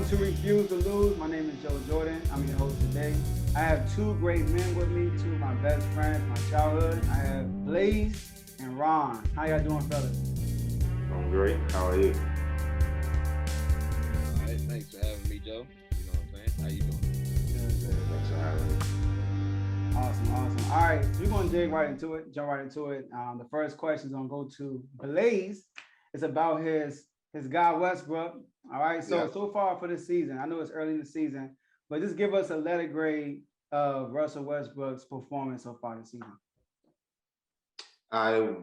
to Refuse to Lose. My name is Joe Jordan. I'm your host today. I have two great men with me, two of my best friends, my childhood. I have Blaze and Ron. How y'all doing, fellas? I'm great. How are you? All right, thanks for having me, Joe. You know what I'm saying? How you doing? Good, Yeah, good. thanks for having me. Awesome, awesome. All right, so we're gonna dig right into it, jump right into it. The first question is gonna go to Blaze. It's about his guy Westbrook. All right, so Yeah. so far for this season, I know it's early in the season, but just give us a letter grade of Russell Westbrook's performance so far this season. I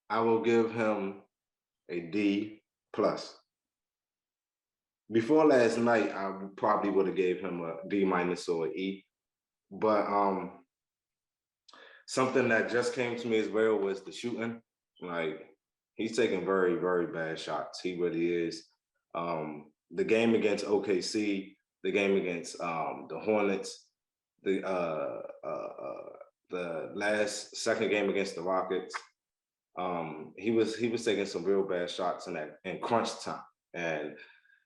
I will give him a D plus. Before last night, probably would have gave him a D minus or an E. But something that just came to me as well was the shooting. Like he's taking very, very bad shots. He really is. The game against OKC, the game against the Hornets, the the last second game against the Rockets. He was taking some real bad shots in crunch time, and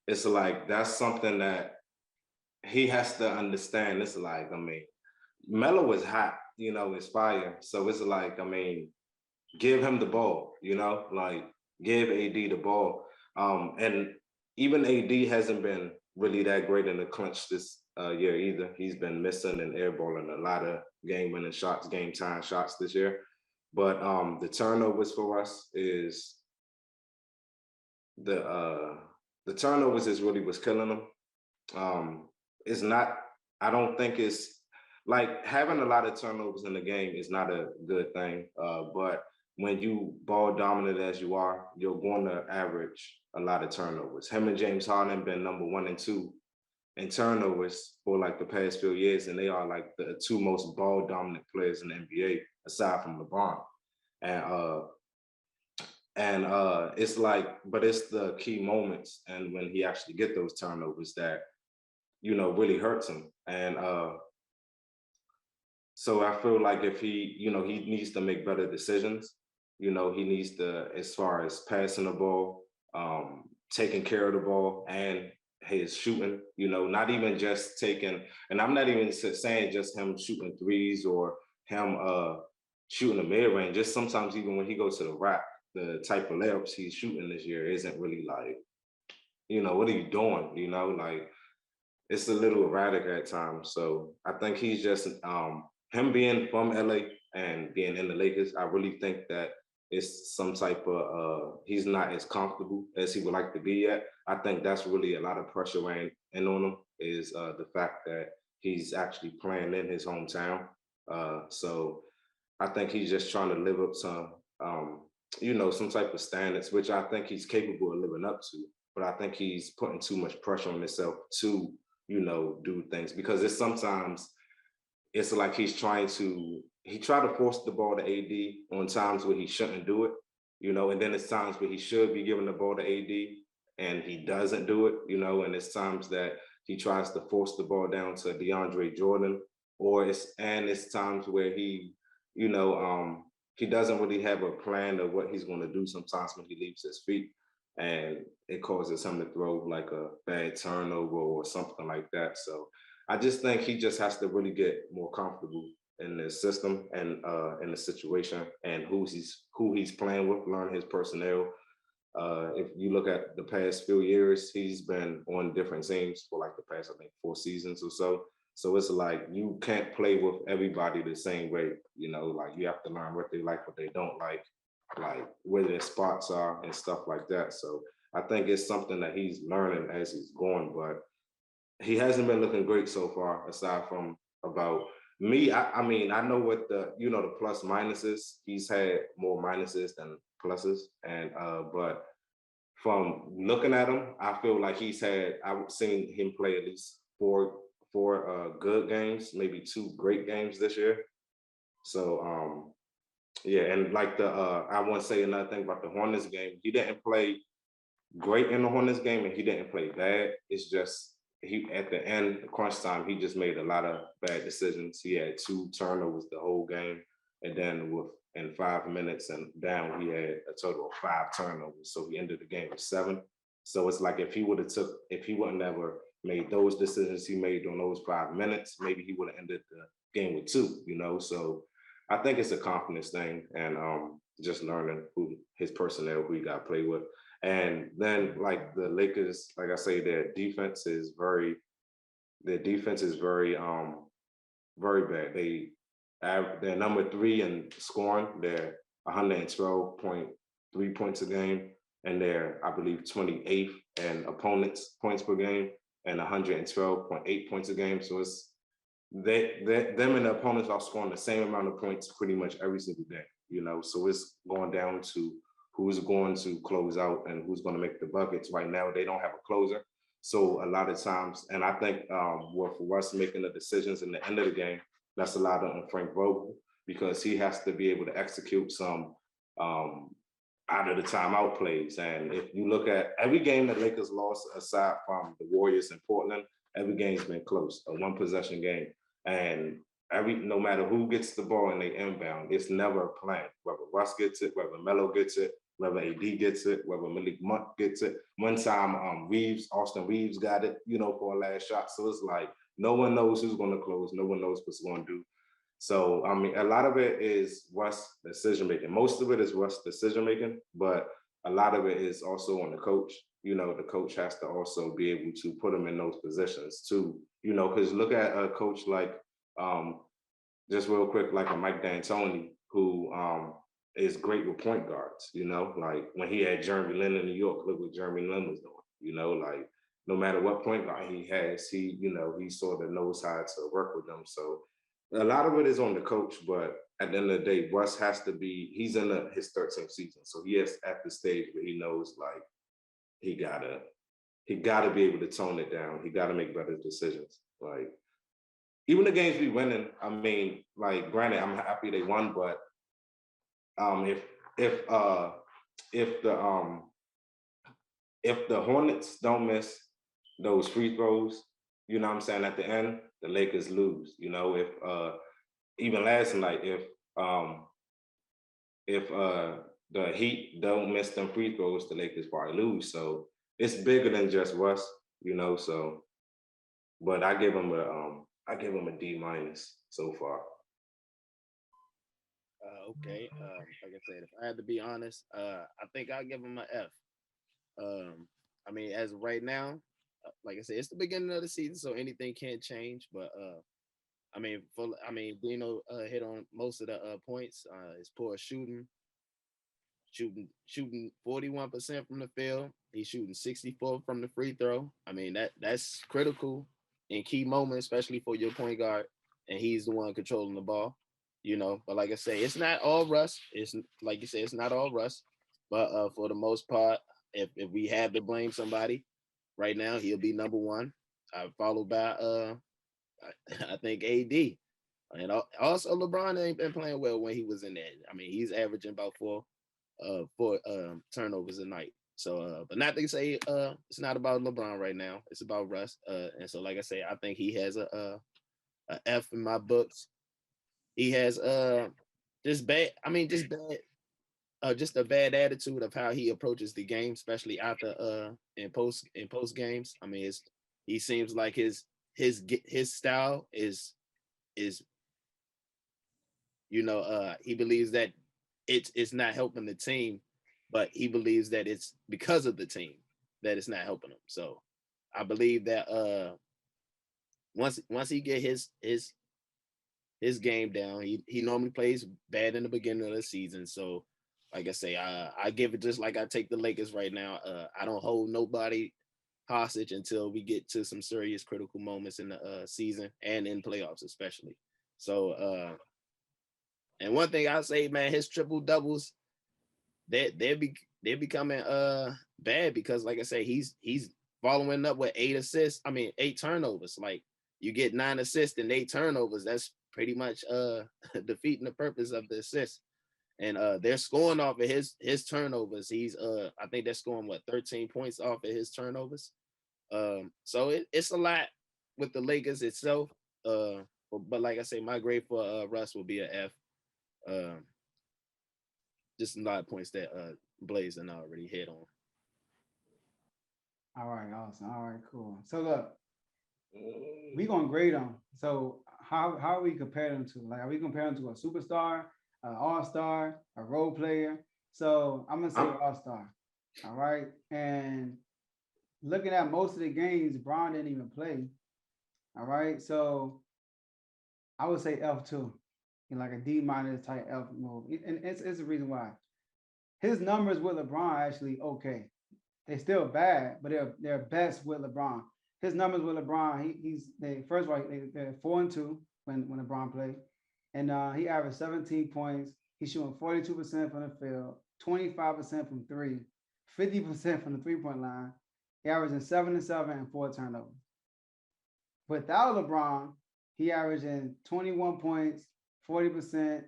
it's like that's something that he has to understand. It's like Melo is hot, it's fire. So it's like give him the ball, like give AD the ball. And even AD hasn't been really that great in the clinch this year either. He's been missing and airballing a lot of game-winning shots, game-time shots this year. But the turnovers for us is the uh, the turnovers is really what's killing them. It's not. I don't think it's like having a lot of turnovers in the game is not a good thing. But when you ball dominant as you are, you're going to average a lot of turnovers. Him and James Harden been number one and two in turnovers for like the past few years, and they are like the two most ball dominant players in the NBA aside from LeBron. And it's like, but it's the key moments and when he actually get those turnovers that really hurts him. And so I feel like if he needs to make better decisions. He needs to, as far as passing the ball, taking care of the ball, and his shooting. Not even just taking. And I'm not even saying just him shooting threes or him shooting a mid range. Just sometimes even when he goes to the rack, the type of layups he's shooting this year isn't really like, what are you doing? Like it's a little erratic at times. So I think he's just him being from LA and being in the Lakers. I really think that it's some type of he's not as comfortable as he would like to be at. I think that's really a lot of pressure weighing in on him is the fact that he's actually playing in his hometown. So I think he's just trying to live up to some type of standards, which I think he's capable of living up to. But I think he's putting too much pressure on himself to do things because it's like he try to force the ball to AD on times where he shouldn't do it, and then it's times where he should be giving the ball to AD and he doesn't do it, and it's times that he tries to force the ball down to DeAndre Jordan, it's times where he doesn't really have a plan of what he's going to do sometimes when he leaves his feet. And it causes him to throw like a bad turnover or something like that. So I just think he just has to really get more comfortable in the system and in the situation and who he's playing with, learn his personnel. If you look at the past few years, he's been on different teams for like the past, I think, 4 seasons or so. So it's like you can't play with everybody the same way, like you have to learn what they like, what they don't like where their spots are and stuff like that. So I think it's something that he's learning as he's going, but he hasn't been looking great so far, aside from about me. I mean, I know what the plus minuses. He's had more minuses than pluses. And but from looking at him, I feel like I've seen him play at least four good games, maybe two great games this year. So yeah, and like I want to say another thing about the Hornets game. He didn't play great in the Hornets game, and he didn't play bad. It's just he at the end, crunch time, he just made a lot of bad decisions. He had 2 turnovers the whole game, and then in 5 minutes and down, he had a total of 5 turnovers. So he ended the game with 7. So it's like if he wouldn't ever made those decisions he made on those 5 minutes, maybe he would have ended the game with two, you know. So I think it's a confidence thing and just learning who his personnel, who he got to play with. And then like the Lakers, like I say, their defense is very bad. They're number 3 in scoring. They're 112.3 points a game, and they're, I believe, 28th in opponents' points per game and 112.8 points a game. So it's them and the opponents are scoring the same amount of points pretty much every single day, you know. So it's going down to who's going to close out and who's going to make the buckets. Right now, they don't have a closer. So a lot of times, and I think for Russ making the decisions in the end of the game, that's a lot on Frank Vogel because he has to be able to execute some out of the timeout plays. And if you look at every game that Lakers lost, aside from the Warriors in Portland, every game's been close, a one possession game. And no matter who gets the ball and they inbound, it's never a plan. Whether Russ gets it, whether Melo gets it, whether AD gets it, whether Malik Monk gets it. One time Austin Reeves got it, you know, for a last shot. So it's like no one knows who's going to close. No one knows what's going to do. So, I mean, a lot of it is Russ decision making. Most of it is Russ decision making, but a lot of it is also on the coach. You know, the coach has to also be able to put them in those positions too, you know, because look at a coach like, just real quick, like a Mike D'Antoni, who is great with point guards, you know, like when he had Jeremy Lin in New York, look what Jeremy Lin was doing, you know, like no matter what point guard he has, he sort of knows how to work with them. So a lot of it is on the coach, but at the end of the day, Russ has to be, he's in his 13th season. So he is at the stage where he knows like he gotta be able to tone it down. He gotta make better decisions. Like even the games we winning, I mean, like granted, I'm happy they won, but if the Hornets don't miss those free throws, you know what I'm saying, at the end, the Lakers lose. You know, if even last night, if the Heat don't miss them free throws, the Lakers probably lose. So it's bigger than just Russ, you know. So, but I give him a D minus so far. Okay. Like I said, if I had to be honest, I think I'll give him an F. I mean, as of right now, like I said, it's the beginning of the season, so anything can change. But I mean, Dino hit on most of the points. His poor shooting 41% from the field. He's shooting 64 from the free throw. I mean, that's critical in key moments, especially for your point guard, and he's the one controlling the ball. You know, but like I say, it's not all Russ. It's like you say, it's not all Russ. But for the most part, if we have to blame somebody right now, he'll be number one. Followed by I think AD. And also LeBron ain't been playing well when he was in there. I mean, he's averaging about four turnovers a night. So but not to say it's not about LeBron right now. It's about Russ. And so like I say, I think he has a F in my books. He has just a bad attitude of how he approaches the game, especially after in post games. I mean, he seems like his style is he believes that it's not helping the team, but he believes that it's because of the team that it's not helping him. So I believe that once he get his game down, he normally plays bad in the beginning of the season. So like I say, I give it just like I take the Lakers right now. I don't hold nobody hostage until we get to some serious critical moments in the season and in playoffs especially. So and one thing I'll say, man, his triple doubles, they're becoming bad because like I say, he's following up with 8 turnovers. Like you get 9 assists and 8 turnovers, that's pretty much defeating the purpose of the assist. And they're scoring off of his turnovers. He's I think they're scoring 13 points off of his turnovers. So it's a lot with the Lakers itself. But like I say, my grade for Russ will be an F. Just a lot of points that Blaze and I already hit on. All right, awesome. All right, cool. So look, we Mm, gonna grade them. So how are we comparing them to? Like, are we comparing them to a superstar, an all-star, a role player? So I'm gonna say I'm all-star. All right. And looking at most of the games, Braun didn't even play. All right. So I would say F2, in like a D minus type F move. And it's a reason why. His numbers with LeBron are actually okay. They're still bad, but they're best with LeBron. His numbers with LeBron, he's they first of all they're 4-2 when LeBron played, and he averaged 17 points. He's shooting 42% from the field, 25% from three, 50% from the 3 point line. He averaging 7 and 7 and 4 turnovers. Without LeBron, he averaging 21 points, 40%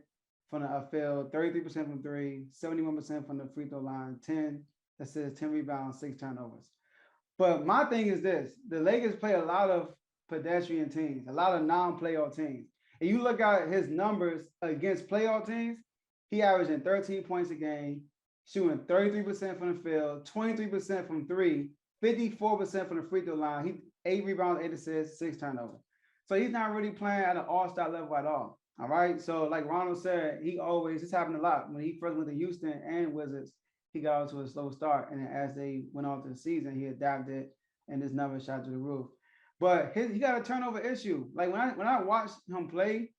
from the field, 33% from three, 71% from the free throw line, 10 assists, 10 rebounds, 6 turnovers. But my thing is this: the Lakers play a lot of pedestrian teams, a lot of non-playoff teams. And you look at his numbers against playoff teams, he averaging 13 points a game, shooting 33% from the field, 23% from three, 54% from the free throw line. He 8 rebounds, 8 assists, 6 turnovers. So he's not really playing at an all-star level at all. All right. So like Ronald said, this happened a lot. When he first went to Houston and Wizards, he got off to a slow start. And then as they went on to the season, he adapted and his numbers shot to the roof. But he got a turnover issue. Like when I watched him play,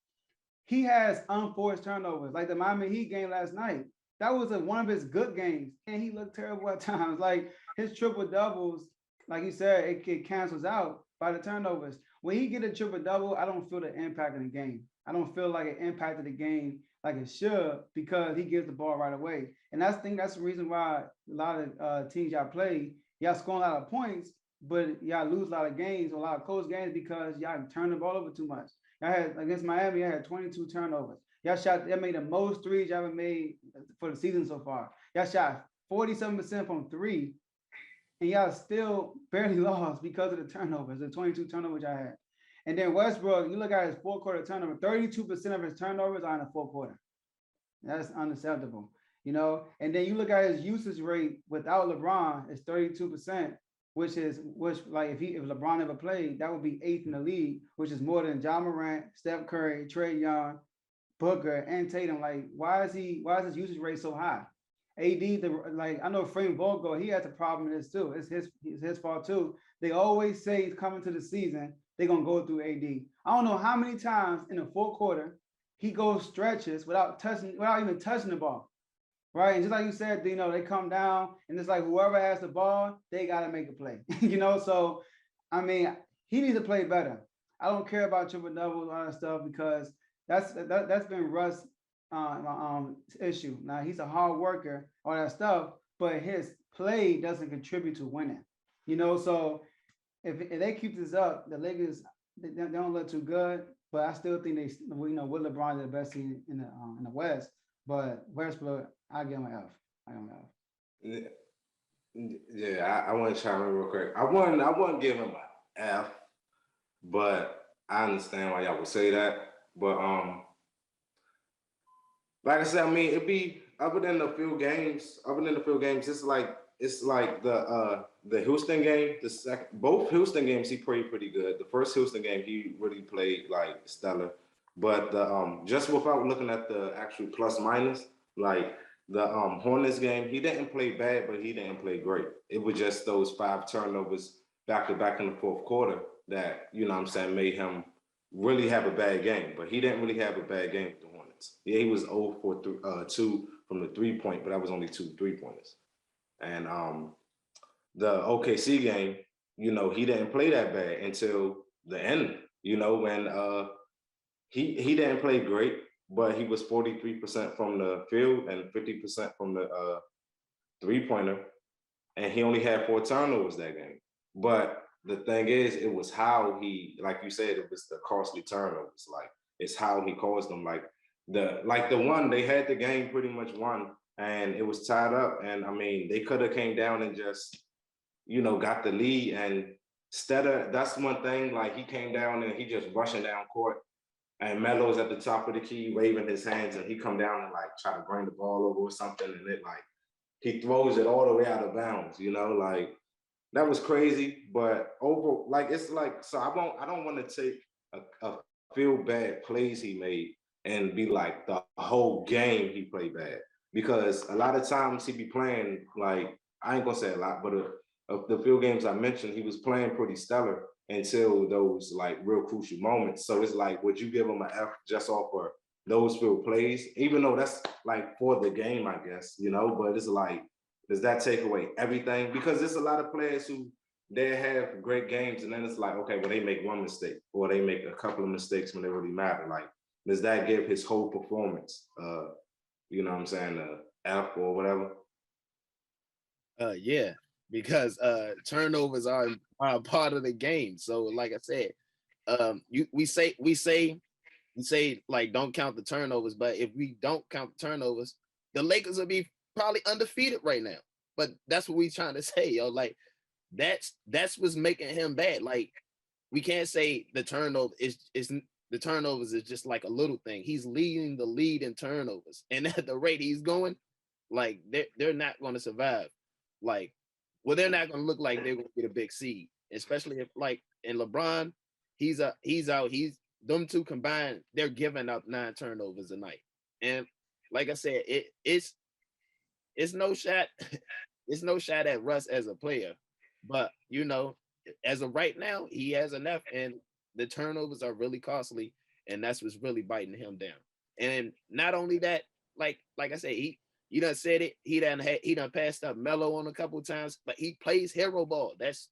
he has unforced turnovers. Like the Miami Heat game last night. That was one of his good games. And he looked terrible at times. Like his triple doubles, like you said, it cancels out by the turnovers. When he get a triple double, I don't feel the impact of the game. I don't feel like it impacted the game like it should because he gives the ball right away. And that's the reason why a lot of teams y'all play, y'all score a lot of points, but y'all lose a lot of games or a lot of close games because y'all turn the ball over too much. I had against Miami, I had 22 turnovers. Y'all made the most threes y'all ever made for the season so far. Y'all shot 47% from three, and y'all still barely lost because of the turnovers, the 22 turnovers y'all had. And then Westbrook, you look at his fourth quarter turnover, 32% of his turnovers are in the fourth quarter. That's unacceptable, you know. And then you look at his usage rate without LeBron, it's 32%, which like if LeBron never played, that would be eighth in the league, which is more than John Morant, Steph Curry, Trae Young, Booker, and Tatum. Like, why is his usage rate so high? AD, I know Frank Vogel, he has a problem with this too. It's his fault too. They always say he's coming to the season, they're gonna go through AD. I don't know how many times in the fourth quarter he goes stretches without even touching the ball. Right. And just like you said, Dino, they come down and it's like whoever has the ball, they gotta make a play. So I mean, he needs to play better. I don't care about triple doubles, all that stuff, because that's been Russ' issue. Now he's a hard worker, all that stuff, but his play doesn't contribute to winning. So if they keep this up, the Lakers they don't look too good. But I still think with LeBron the best team in the West. But Westbrook, I give him an F. I give him an F. yeah, I want to chime in real quick. I wouldn't give him an F, but I understand why y'all would say that. But like I said, I mean, it'd be other than the few games, it's like the Houston game, the second both Houston games he played pretty good. The first Houston game he really played like stellar. But the just without looking at the actual plus minus, like the Hornets game, he didn't play bad, but he didn't play great. It was just those 5 turnovers back to back in the fourth quarter that, what I'm saying, made him really have a bad game. But he didn't really have a bad game with the Hornets. Yeah, he was 0 for 2 from the 3 point, but that was only 2 3 pointers. And the OKC game, he didn't play that bad until the end. When he didn't play great, but he was 43% from the field and 50% from the 3 pointer, and he only had 4 turnovers that game. But the thing is, it was how he, like you said, it was the costly turnovers. Like it's how he caused them. Like the one they had the game pretty much won, and it was tied up. And I mean, they could have came down and just got the lead. And instead of that's one thing. Like he came down and he just rushing down court, and Melo's at the top of the key waving his hands, and he come down and like try to bring the ball over or something, and it like he throws it all the way out of bounds. Like that was crazy. But over, like, it's like, so I don't want to take a feel bad plays he made and be like the whole game he played bad, because a lot of times he be playing, like, I ain't gonna say a lot, but of the few games I mentioned, he was playing pretty stellar until those like real crucial moments. So it's like, would you give him an F just off for those few plays, even though that's like for the game, I guess, you know? But it's like, does that take away everything? Because there's a lot of players who they have great games, and then it's like, okay, well, they make one mistake or they make a couple of mistakes when they really matter. Like, does that give his whole performance, you know what I'm saying, F or whatever? Yeah, because turnovers are a part of the game. So, like I said, we say like don't count the turnovers, but if we don't count the turnovers, the Lakers will be probably undefeated right now. But that's what we trying to say, yo. Like that's what's making him bad. Like we can't say the turnover is the turnovers is just like a little thing. He's leading the lead in turnovers, and at the rate he's going, like they're not going to survive. Like, well, they're not going to look like they're going to get a big seed, especially if like in LeBron, he's out. He's them two combined, they're giving up 9 turnovers a night. And like I said, it's no shot, it's no shot at Russ as a player. But you know, as of right now, he has enough, and the turnovers are really costly, and that's what's really biting him down. And not only that, like I said, he done said it. He done passed up Melo on a couple of times, but he plays hero ball. That's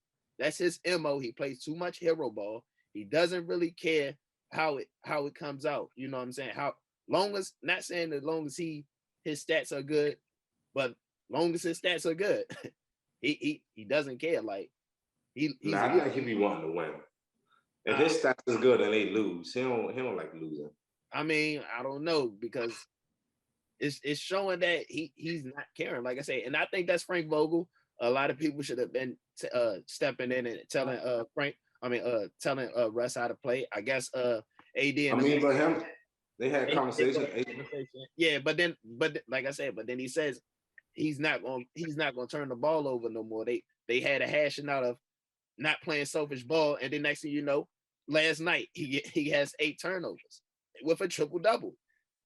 his MO. He plays too much hero ball. He doesn't really care how it comes out. You know what I'm saying? How long as, not saying that long as his stats are good, but long as his stats are good, he doesn't care. Like he's I think he be wanting to win. If his stats is good and they lose, he don't like losing. I mean, I don't know, because it's showing that he's not caring, like I say, and I think that's Frank Vogel. A lot of people should have been stepping in and telling telling Russ how to play. I guess AD and but him, they had conversation. Yeah, but like I said, but then he says he's not gonna turn the ball over no more. They had a hashing out of not playing selfish ball, and then next thing you know, last night he has 8 turnovers with a triple double.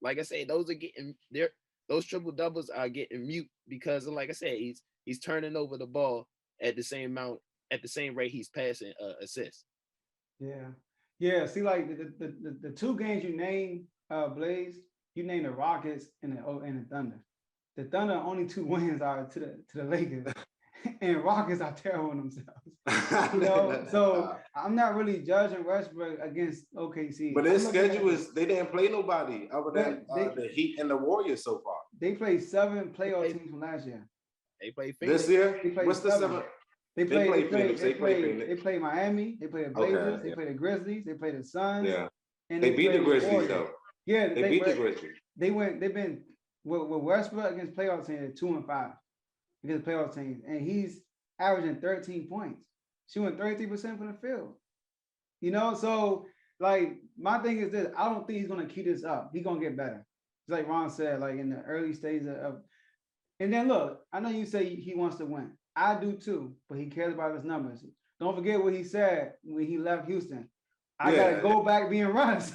Like I said, those triple doubles are getting mute because, like I said, he's turning over the ball at the same rate he's passing assists. Yeah. See, like the 2 games you named, Blaze, you named the Rockets and the Thunder. The Thunder only 2 wins are to the Lakers, and Rockets are terrible themselves. You know, so I'm not really judging Westbrook against OKC. But their schedule is, they didn't play nobody other than the Heat and the Warriors so far. They played 7 playoff teams from last year. They played Phoenix. This year? What's the 7? They played Phoenix. They played Miami. They played the Blazers. They played the Grizzlies. They played the Suns. Yeah. And they beat the Grizzlies though. Yeah, they beat the Grizzlies. They've been with Westbrook against playoff teams 2-5 against playoff teams, and he's averaging 13 points, shooting 33% from the field. You know, so like my thing is this: I don't think he's gonna keep this up. He's gonna get better. It's like Ron said, like in the early stages of. And then look, I know you say he wants to win. I do too, but he cares about his numbers. Don't forget what he said when he left Houston. I gotta go back being Russ.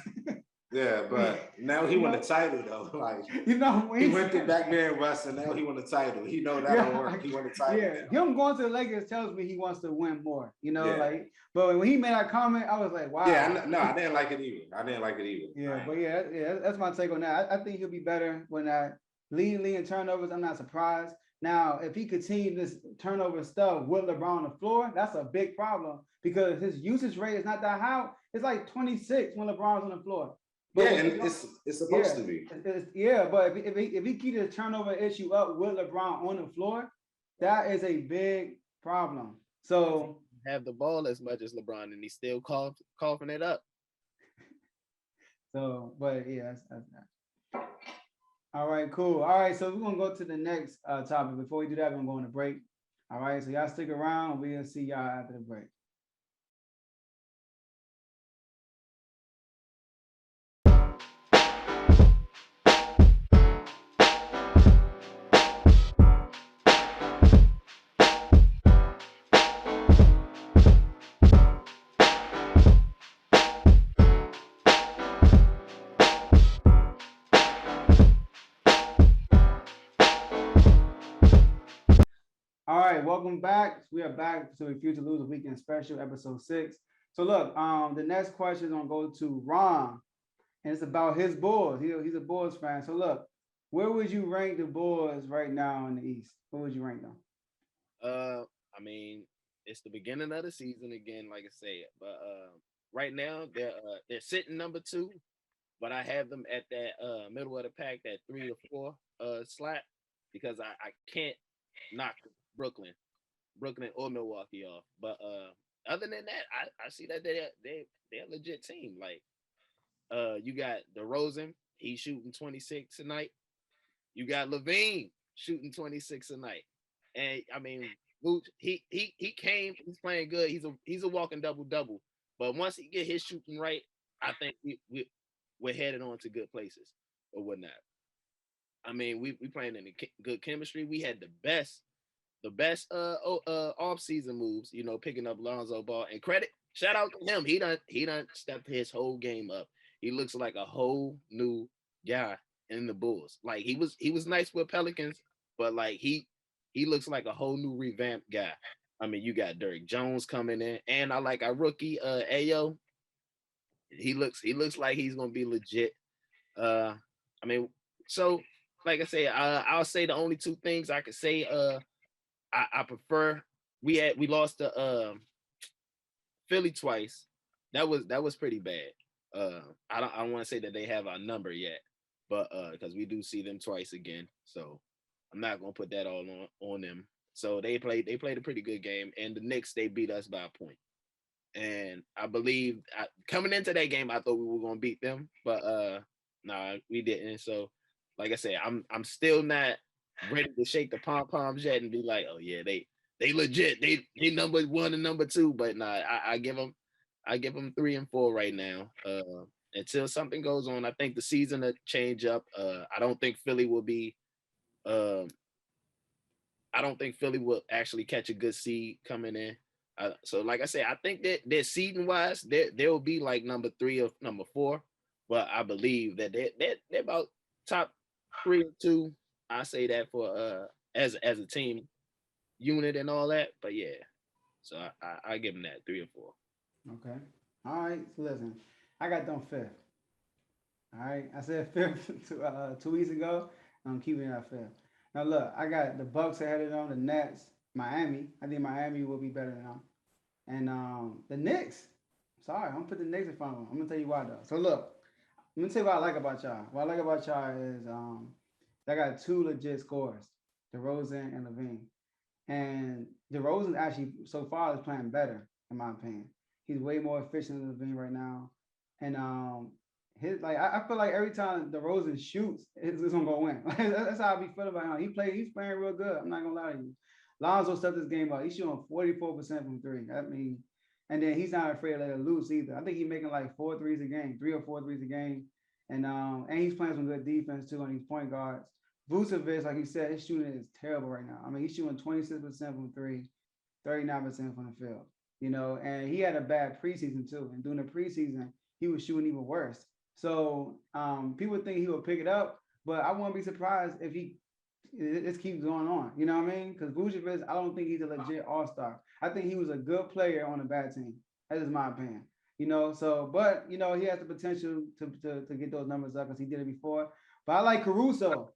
Yeah, but now he won the title though. Like, you know, he went to back there in Russ, and now he won the title. He know that don't work. He won the title. Yeah, him going to the Lakers tells me he wants to win more. You know, like. But when he made that comment, I was like, wow. Yeah, I didn't like it either. Yeah, but yeah, that's my take on that. I think he'll be better when that leading in turnovers. I'm not surprised. Now, if he continues this turnover stuff with LeBron on the floor, that's a big problem because his usage rate is not that high. It's like 26 when LeBron's on the floor. But and it's supposed to be. But if he keeps the turnover issue up with LeBron on the floor, that is a big problem. So have the ball as much as LeBron, and he's still coughing it up. So, but yeah, that's all right, cool. All right, so we're gonna go to the next topic. Before we do that, we're gonna go on a break. All right, so y'all stick around. We'll see y'all after the break. welcome back. We are back to Refuse to Lose a Weekend Special, episode 6. So look, the next question is gonna go to Ron, and it's about his Bulls. He's a Bulls fan. So look, where would you rank the Bulls right now in the East? Where would you rank them? I mean, it's the beginning of the season again, like I say, but right now they're sitting number 2, but I have them at that middle of the pack, that 3 to 4 slot, because I can't knock Brooklyn or Milwaukee off. But other than that, I see that they're a legit team. Like you got DeRozan, he's shooting 26 a night. You got Levine shooting 26 a night. And I mean, he came, he's playing good. He's a walking double-double. But once he get his shooting right, I think we're headed on to good places or whatnot. I mean, we playing in good chemistry. We had the best off-season moves, you know, picking up Lonzo Ball, and shout out to him. He done stepped his whole game up. He looks like a whole new guy in the Bulls. Like he was nice with Pelicans, but like he looks like a whole new revamped guy. I mean, you got Derrick Jones coming in, and I like our rookie Ayo. He looks like he's gonna be legit. I mean, so like I say, I'll say the only 2 things I could say. I prefer we lost to Philly twice. That was pretty bad. I don't want to say that they have our number yet, but because we do see them twice again, so I'm not gonna put that all on them. So they played a pretty good game, and the Knicks, they beat us by a point. And I believe coming into that game, I thought we were gonna beat them, but nah, we didn't. So like I said, I'm still not ready to shake the pom-poms yet and be like, oh yeah, they legit, they number 1 and number 2, but nah, I give them 3 and 4 right now. Until something goes on. I think the season will change up. I don't think Philly will be I don't think Philly will actually catch a good seed coming in. So like I said, I think that they're seeding wise, they'll be like number 3 or number 4, but I believe that they're about top 3 or 2. I say that for as a team unit and all that. But yeah, so I give them that 3 or 4. Okay. All right. So listen, I got them 5th. All right. I said 5th 2 weeks ago. I'm keeping it at 5th. Now look, I got the Bucks ahead of them, the Nets, Miami. I think Miami will be better than them. And the Knicks. Sorry, I'm gonna put the Knicks in front of them. I'm gonna tell you why though. So look, I'm gonna tell you what I like about y'all. What I like about y'all is I got 2 legit scorers, DeRozan and Levine. And DeRozan actually so far is playing better, in my opinion. He's way more efficient than Levine right now. And I feel like every time DeRozan shoots, it's gonna go in. That's how I be feeling about him. He's playing real good. I'm not gonna lie to you. Lonzo stepped this game up. He's shooting 44% from 3. I mean, and then he's not afraid to let it loose either. I think he's making like 4 threes a game, 3 or 4 threes a game. And he's playing some good defense too on these point guards. Vucevic, like you said, his shooting is terrible right now. I mean, he's shooting 26% from 3, 39% from the field. You know, and he had a bad preseason too. And during the preseason, he was shooting even worse. So people think he will pick it up, but I won't be surprised if it keeps going on. You know what I mean? Because Vucevic, I don't think he's a legit all-star. I think he was a good player on a bad team. That is my opinion. You know, so but you know he has the potential to get those numbers up because he did it before. But I like Caruso.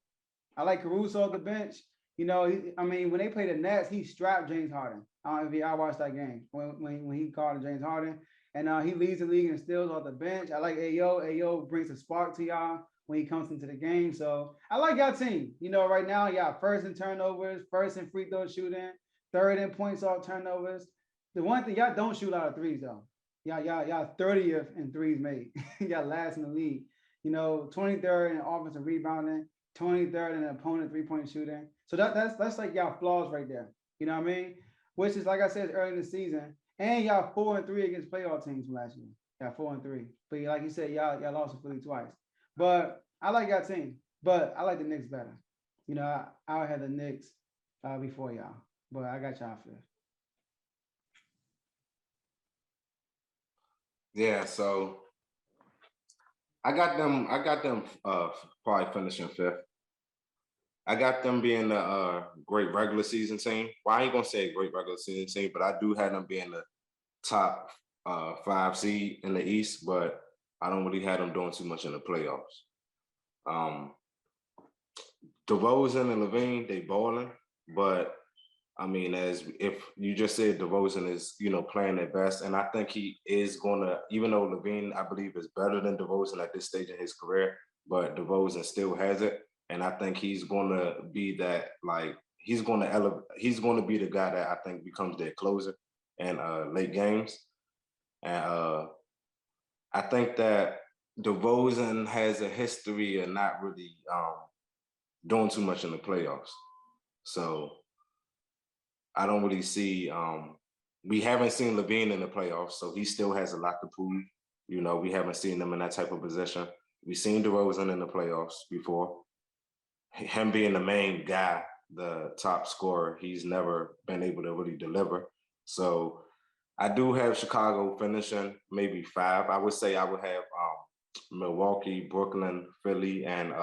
I like Caruso at the bench. You know, I mean, when they play the Nets, he strapped James Harden. I don't know if I watched that game when he called James Harden. And he leads the league in steals off the bench. I like Ayo. Ayo brings a spark to y'all when he comes into the game. So I like y'all team. You know, right now, y'all first in turnovers, first in free throw shooting, third in points off turnovers. The one thing, y'all don't shoot out of threes, though. Y'all 30th in threes made. Y'all last in the league. You know, 23rd in offensive rebounding, 23rd in opponent three-point shooting. So that's like y'all flaws right there. You know what I mean? Which is, like I said, early in the season. And y'all 4-3 against playoff teams from last year. Y'all 4-3. But like you said, y'all lost to Philly twice. But I like y'all team. But I like the Knicks better. You know, I had the Knicks before y'all. But I got y'all 5th. Yeah, so I got them probably finishing 5th. I got them being a great regular season team. Well, I ain't gonna say a great regular season team, but I do have them being the top 5 seed in the East. But I don't really have them doing too much in the playoffs. DeRozan and Levine, they balling, but I mean, as if you just said, DeRozan is playing their best, and I think he is gonna. Even though Levine, I believe, is better than DeRozan at this stage in his career, but DeRozan still has it, and I think he's gonna be that. Like he's gonna elevate. He's gonna be the guy that I think becomes their closer in late games, and I think that DeRozan has a history of not really doing too much in the playoffs, so. I don't really see. We haven't seen Levine in the playoffs, so he still has a lot to prove. We haven't seen him in that type of position. We've seen DeRozan in the playoffs before. Him being the main guy, the top scorer, he's never been able to really deliver. So I do have Chicago finishing maybe 5. I would say I would have Milwaukee, Brooklyn, Philly, and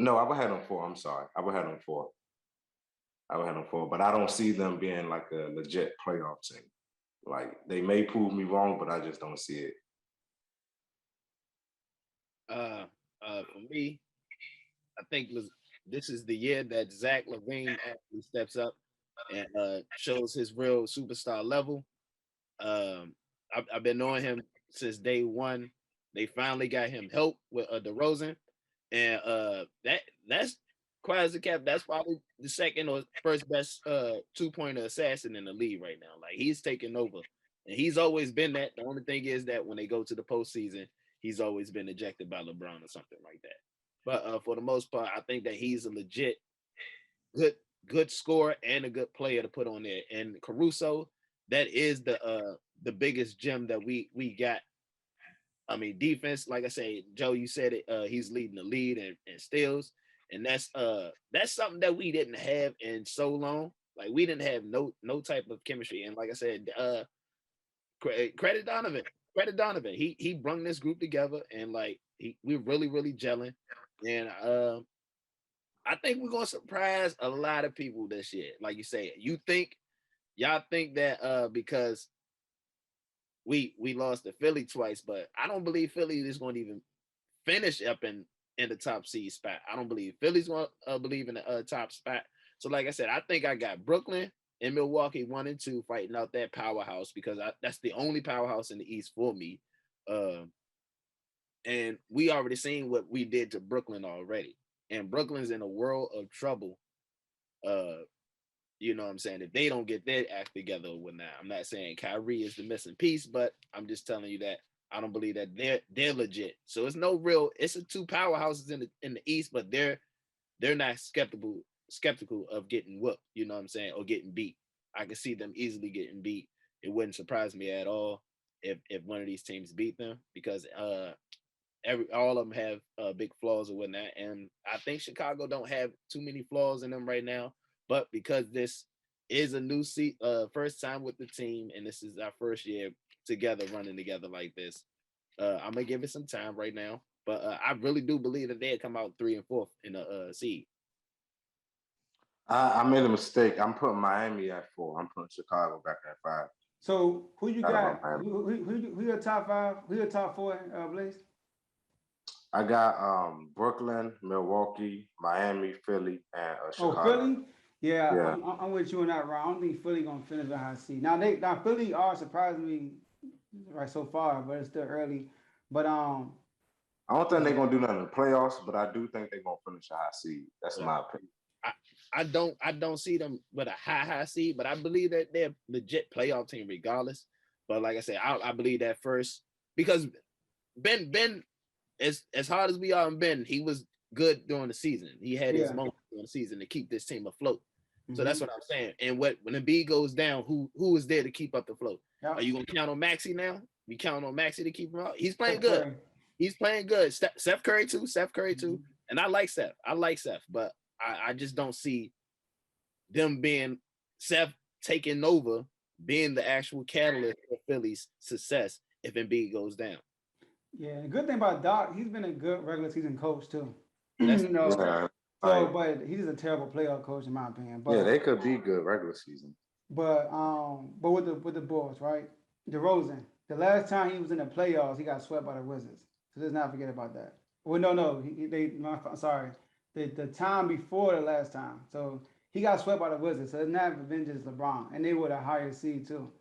no, I would have them 4. I'm sorry. I would have them 4. But I don't see them being like a legit playoff team. Like they may prove me wrong, but I just don't see it. For me, I think this is the year that Zach LaVine actually steps up and shows his real superstar level. I've been knowing him since day one. They finally got him help with DeRozan, and that's quite as a cap. That's probably the second or first best 2-pointer assassin in the league right now. Like he's taking over, and he's always been that. The only thing is that when they go to the postseason, he's always been ejected by LeBron or something like that. But for the most part, I think that he's a legit good scorer and a good player to put on there. And Caruso, that is the biggest gem that we got. I mean, defense, like I say, Joe, you said it. He's leading the lead and steals, and that's something that we didn't have in so long. Like we didn't have no type of chemistry. And like I said, credit Donovan. Credit Donovan. He brung this group together, and like we're really gelling. And I think we're gonna surprise a lot of people this year. Like you say, y'all think that because we lost to Philly twice, but I don't believe Philly is going to even finish up in the top seed spot. I don't believe Philly's going to believe in the top spot. So like I said, I think I got Brooklyn and Milwaukee 1 and 2 fighting out that powerhouse because that's the only powerhouse in the East for me. And we already seen what we did to Brooklyn already. And Brooklyn's in a world of trouble. You know what I'm saying? If they don't get their act together or whatnot, I'm not saying Kyrie is the missing piece, but I'm just telling you that I don't believe that they're legit. So it's a 2 powerhouses in the East, but they're not skeptical of getting whooped, you know what I'm saying, or getting beat. I can see them easily getting beat. It wouldn't surprise me at all if one of these teams beat them because all of them have big flaws or whatnot. And I think Chicago don't have too many flaws in them right now. But because this is a new first time with the team, and this is our first year together, running together like this, I'm gonna give it some time right now. But I really do believe that they'll come out 3 and 4 in the seed. I made a mistake. I'm putting Miami at 4. I'm putting Chicago back at 5. So who you got? Who your top 5? Who your top 4, Blaze? I got Brooklyn, Milwaukee, Miami, Philly, and Chicago. Oh, Philly? Yeah. I'm with you on that, Ron. I don't think Philly gonna finish the high seed. Now Philly are surprising me right so far, but it's still early. But I don't think they're gonna do nothing in the playoffs, but I do think they're gonna finish a high seed. That's my opinion. I don't see them with a high seed, but I believe that they're a legit playoff team regardless. But like I said, I believe that first because Ben as hard as we are on Ben, he was good during the season. He had his moments during the season to keep this team afloat. So that's what I'm saying. And when Embiid goes down, who is there to keep up the flow? Yep. Are you gonna count on Maxey now? We count on Maxey to keep him out. He's playing good. Curry. He's playing good. Steph Curry too. And I like Steph. But I just don't see them being Steph taking over, being the actual catalyst for Philly's success if Embiid goes down. Yeah, the good thing about Doc, he's been a good regular season coach too. That's You know, Yeah, so like but he's a terrible playoff coach in my opinion. yeah, they could be good regular season. But with the Bulls, right? DeRozan, the last time he was in the playoffs, he got swept by the Wizards. So let's not forget about that. Well, no, sorry, the time before the last time. So he got swept by the Wizards. So it's not vengeance LeBron, and they were the higher seed too.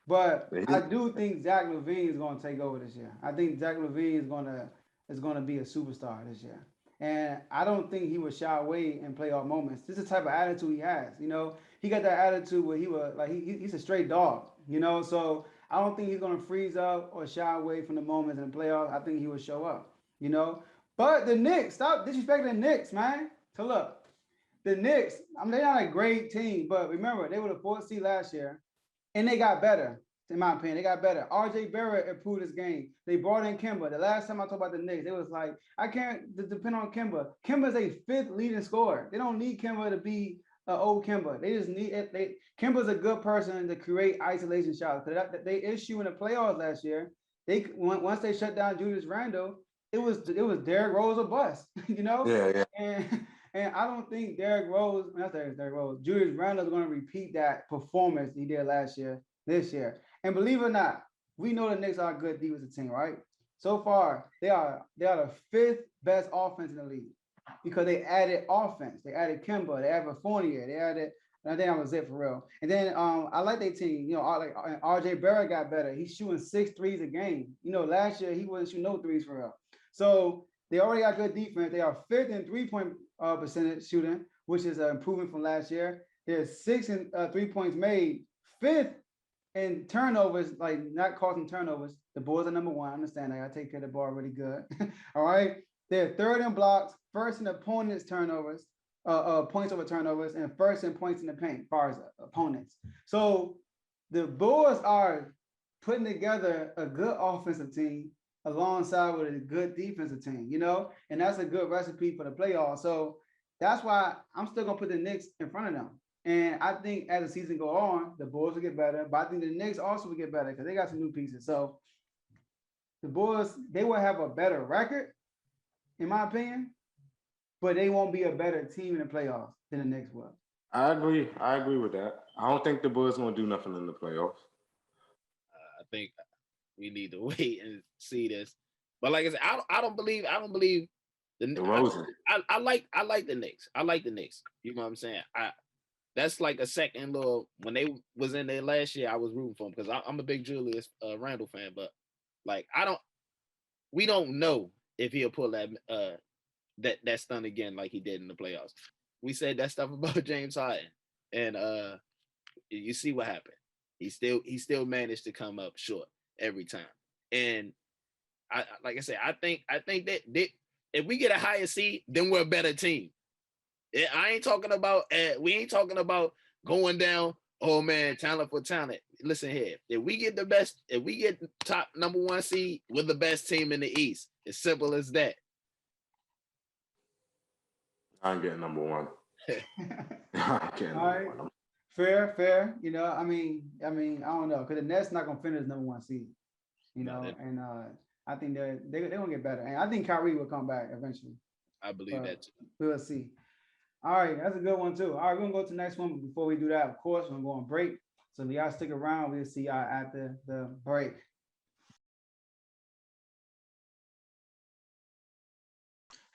But I do think Zach LaVine is going to take over this year. I think Zach LaVine is going to be a superstar this year. And I don't think he would shy away in playoff moments. This is the type of attitude he has. You know, he got that attitude where he was like he's a straight dog. You know, so I don't think he's going to freeze up or shy away from the moments in the playoffs. I think he will show up. You know, but the Knicks, stop disrespecting the Knicks, man. So look, the Knicks, I mean, they're not a great team, but remember they were the fourth seed last year, and they got better. In my opinion, they got better. RJ Barrett improved his game. They brought in Kemba. The last time I talked about the Knicks, they was like, I can't depend on Kemba. Kemba's a fifth leading scorer. They don't need Kemba to be an old Kemba. They just need it. Kemba's a good person to create isolation shots. Because they issue in the playoffs last year. Once they shut down Julius Randle, it was Derrick Rose or bust. You know. Yeah. And I don't think Derrick Rose, not Derrick Rose, Julius Randle is going to repeat that performance he did last year, this year. And believe it or not, we know the Knicks are a good defensive team, right? So far, they are the fifth best offense in the league because they added offense. They added Kemba, they added Fournier, they added. I think that was it for real. And then I like their team. You know, like RJ Barrett got better. He's shooting 6 threes a game. You know, last year he wasn't shooting no threes for real. So they already got good defense. They are fifth in 3-point percentage shooting, which is an improvement from last year. They're sixth in 3 points made, fifth in turnovers, like not causing turnovers. The Bulls are number one. I understand that. I take care of the ball really good. All right. They're third in blocks, first in opponents' turnovers, points over turnovers, and first in points in the paint, as far as opponents. So the Bulls are putting together a good offensive team alongside with a good defensive team, you know, and that's a good recipe for the playoffs. So that's why I'm still gonna put the Knicks in front of them. And I think as the season go on, the Bulls will get better, but I think the Knicks also will get better because they got some new pieces. So the Bulls, they will have a better record, in my opinion, but they won't be a better team in the playoffs than the Knicks will. I agree. I agree with that. I don't think the Bulls gonna do nothing in the playoffs. I think we need to wait and see this. But like I said, I don't believe the Rosen. I like the Knicks. I like the Knicks. You know what I'm saying? That's like a second little when they was in there last year. I was rooting for them because I'm a big Julius Randle fan, but like we don't know if he'll pull that stunt again like he did in the playoffs. We said that stuff about James Harden, and you see what happened. He still managed to come up short every time. And I like I said, I think that if we get a higher seed, then we're a better team. I ain't talking about we ain't talking about going down. Oh man, talent for talent. Listen here, if we get top number one seed, we're the best team in the East. As simple as that. I'm getting number one. I'm getting number one. Fair. You know, I mean, I don't know, because the Nets not gonna finish number one seed. You know, and I think they're gonna get better, and I think Kyrie will come back eventually. I believe that too. We'll see. All right, that's a good one too. All right, we're gonna go to the next one. But before we do that, of course, we're gonna go on break. So if y'all stick around, we'll see y'all after the break.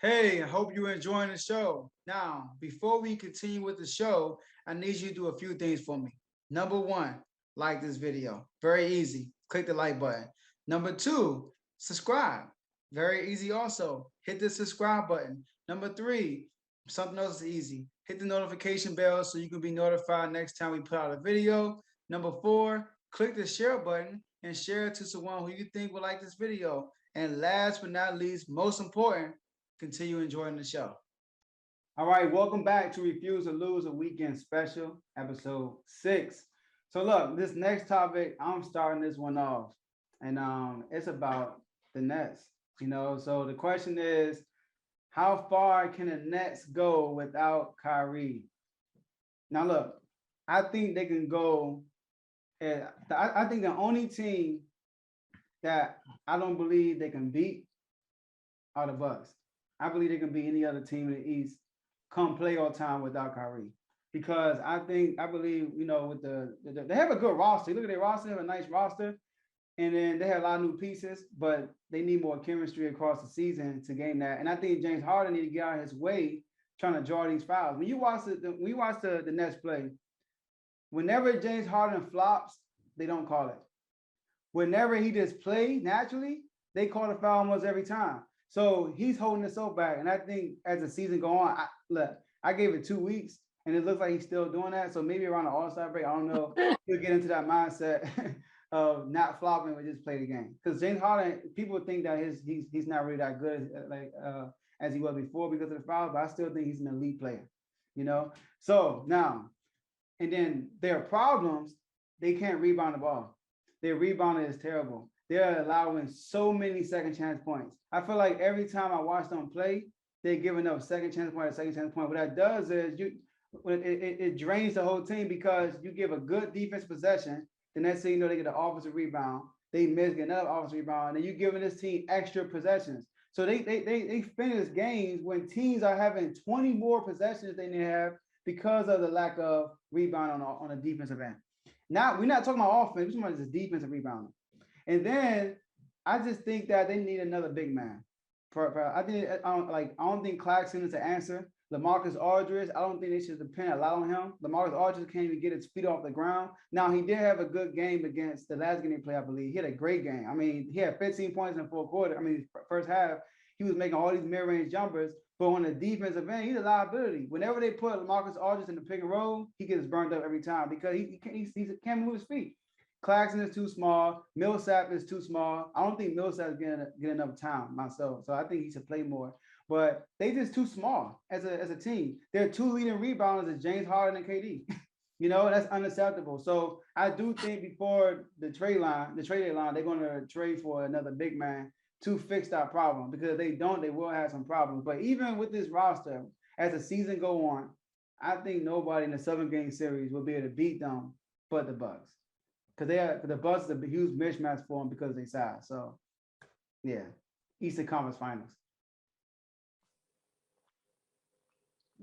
Hey, I hope you're enjoying the show. Now, before we continue with the show, I need you to do a few things for me. Number one, like this video. Very easy. Click the like button. Number two, subscribe. Very easy also. Hit the subscribe button. Number three, something else is easy. Hit the notification bell so you can be notified next time we put out a video. Number four, click the share button and share it to someone who you think would like this video. And last but not least, most important, continue enjoying the show. All right, welcome back to Refuse to Lose, a weekend special, episode 6. So look, this next topic, I'm starting this one off, and it's about the Nets. You know, so the question is, how far can the Nets go without Kyrie? Now look, I think they can go. I think the only team that I don't believe they can beat are the Bucks. I believe they can beat any other team in the East come playoff time without Kyrie. Because I believe, with they have a good roster. You look at their roster, they have a nice roster. And then they have a lot of new pieces, but they need more chemistry across the season to gain that. And I think James Harden need to get out of his way trying to draw these fouls. When you watch the Nets play, whenever James Harden flops, they don't call it. Whenever he just plays naturally, they call the foul almost every time. So he's holding himself back. And I think as the season go on, I gave it 2 weeks, and it looks like he's still doing that. So maybe around the All-Star break, I don't know, he'll get into that mindset of not flopping, but just play the game. Because James Harden, people think that he's not really that good as he was before because of the fouls, but I still think he's an elite player. So now, and then their problems, they can't rebound the ball. Their rebounding is terrible. They're allowing so many second chance points. I feel like every time I watch them play, they're giving up second chance point. What that does is it drains the whole team because you give a good defense possession. The next thing you know, they get an offensive rebound. They miss, get another offensive rebound, and you're giving this team extra possessions. So they finish games when teams are having 20 more possessions than they have because of the lack of rebound on the defensive end. Now, we're not talking about offense, we're talking about just defensive rebounding. And then I just think that they need another big man. I don't think Claxton is the answer. LaMarcus Aldridge, I don't think they should depend a lot on him. LaMarcus Aldridge can't even get his feet off the ground. Now, he did have a good game against the last game he played, I believe. He had a great game. I mean, he had 15 points in the fourth quarter. I mean, first half, he was making all these mid-range jumpers. But on the defensive end, he's a liability. Whenever they put LaMarcus Aldridge in the pick and roll, he gets burned up every time because he can't move his feet. Claxton is too small. Millsap is too small. I don't think Millsap is getting enough time myself. So I think he should play more. But they just too small as a team. Their two leading rebounders is James Harden and KD. That's unacceptable. So I do think before the trade deadline, they're going to trade for another big man to fix that problem. Because if they don't, they will have some problems. But even with this roster, as the season go on, I think nobody in the 7-game series will be able to beat them but the Bucks. Because the Bucks is a huge mismatch for them because of their size. So, yeah, Eastern Conference Finals.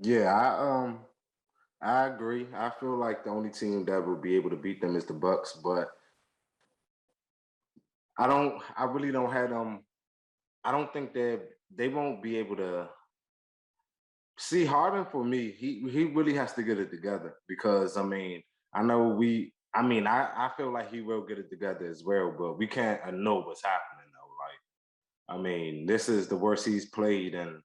Yeah, I agree. I feel like the only team that will be able to beat them is the Bucks, but I really don't have them. I don't think that they won't be able to see Harden. For me, he really has to get it together because I feel like he will get it together as well, but we can't know what's happening though. This is the worst he's played in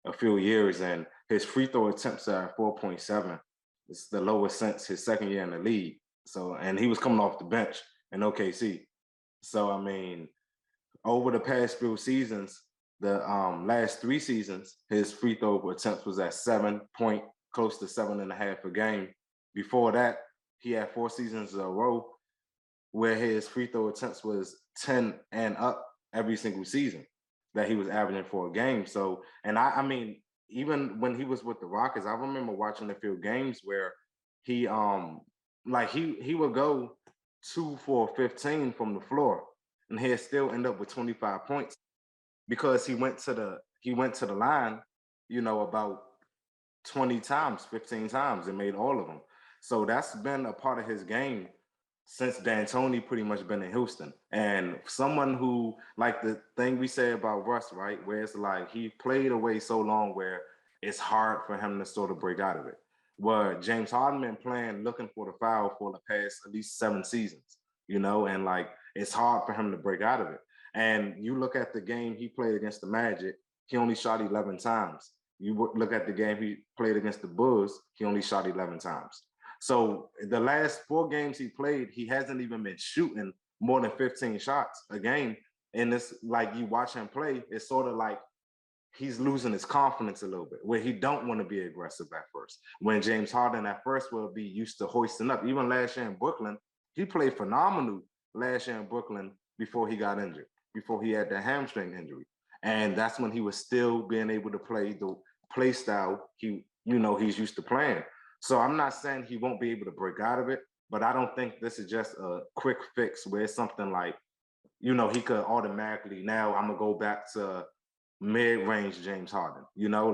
a few years, and his free throw attempts are 4.7. It's the lowest since his second year in the league. So, and he was coming off the bench in OKC. So, over the past few seasons, the last 3 seasons, his free throw attempts was at 7 point, close to 7.5 a game. Before that, he had 4 seasons in a row where his free throw attempts was 10 and up every single season that he was averaging for a game. So, and even when he was with the Rockets, I remember watching a few games where he would go 2 for 15 from the floor, and he'd still end up with 25 points because he went to the line, about 20 times, 15 times, and made all of them. So that's been a part of his game since D'Antoni pretty much been in Houston. And someone who, like the thing we say about Russ, right, where it's like he played away so long where it's hard for him to sort of break out of it. Where James Harden been playing, looking for the foul for the past at least 7 seasons, and like it's hard for him to break out of it. And you look at the game he played against the Magic, he only shot 11 times. You look at the game he played against the Bulls, he only shot 11 times. So the last 4 games he played, he hasn't even been shooting more than 15 shots a game. And it's like you watch him play, it's sort of like he's losing his confidence a little bit, where he don't want to be aggressive at first. When James Harden at first will be used to hoisting up. Even last year in Brooklyn, he played phenomenal last year in Brooklyn before he got injured, before he had the hamstring injury. And that's when he was still being able to play the play style he's used to playing. So I'm not saying he won't be able to break out of it, but I don't think this is just a quick fix where it's something like, he could automatically, now I'm gonna go back to mid-range James Harden.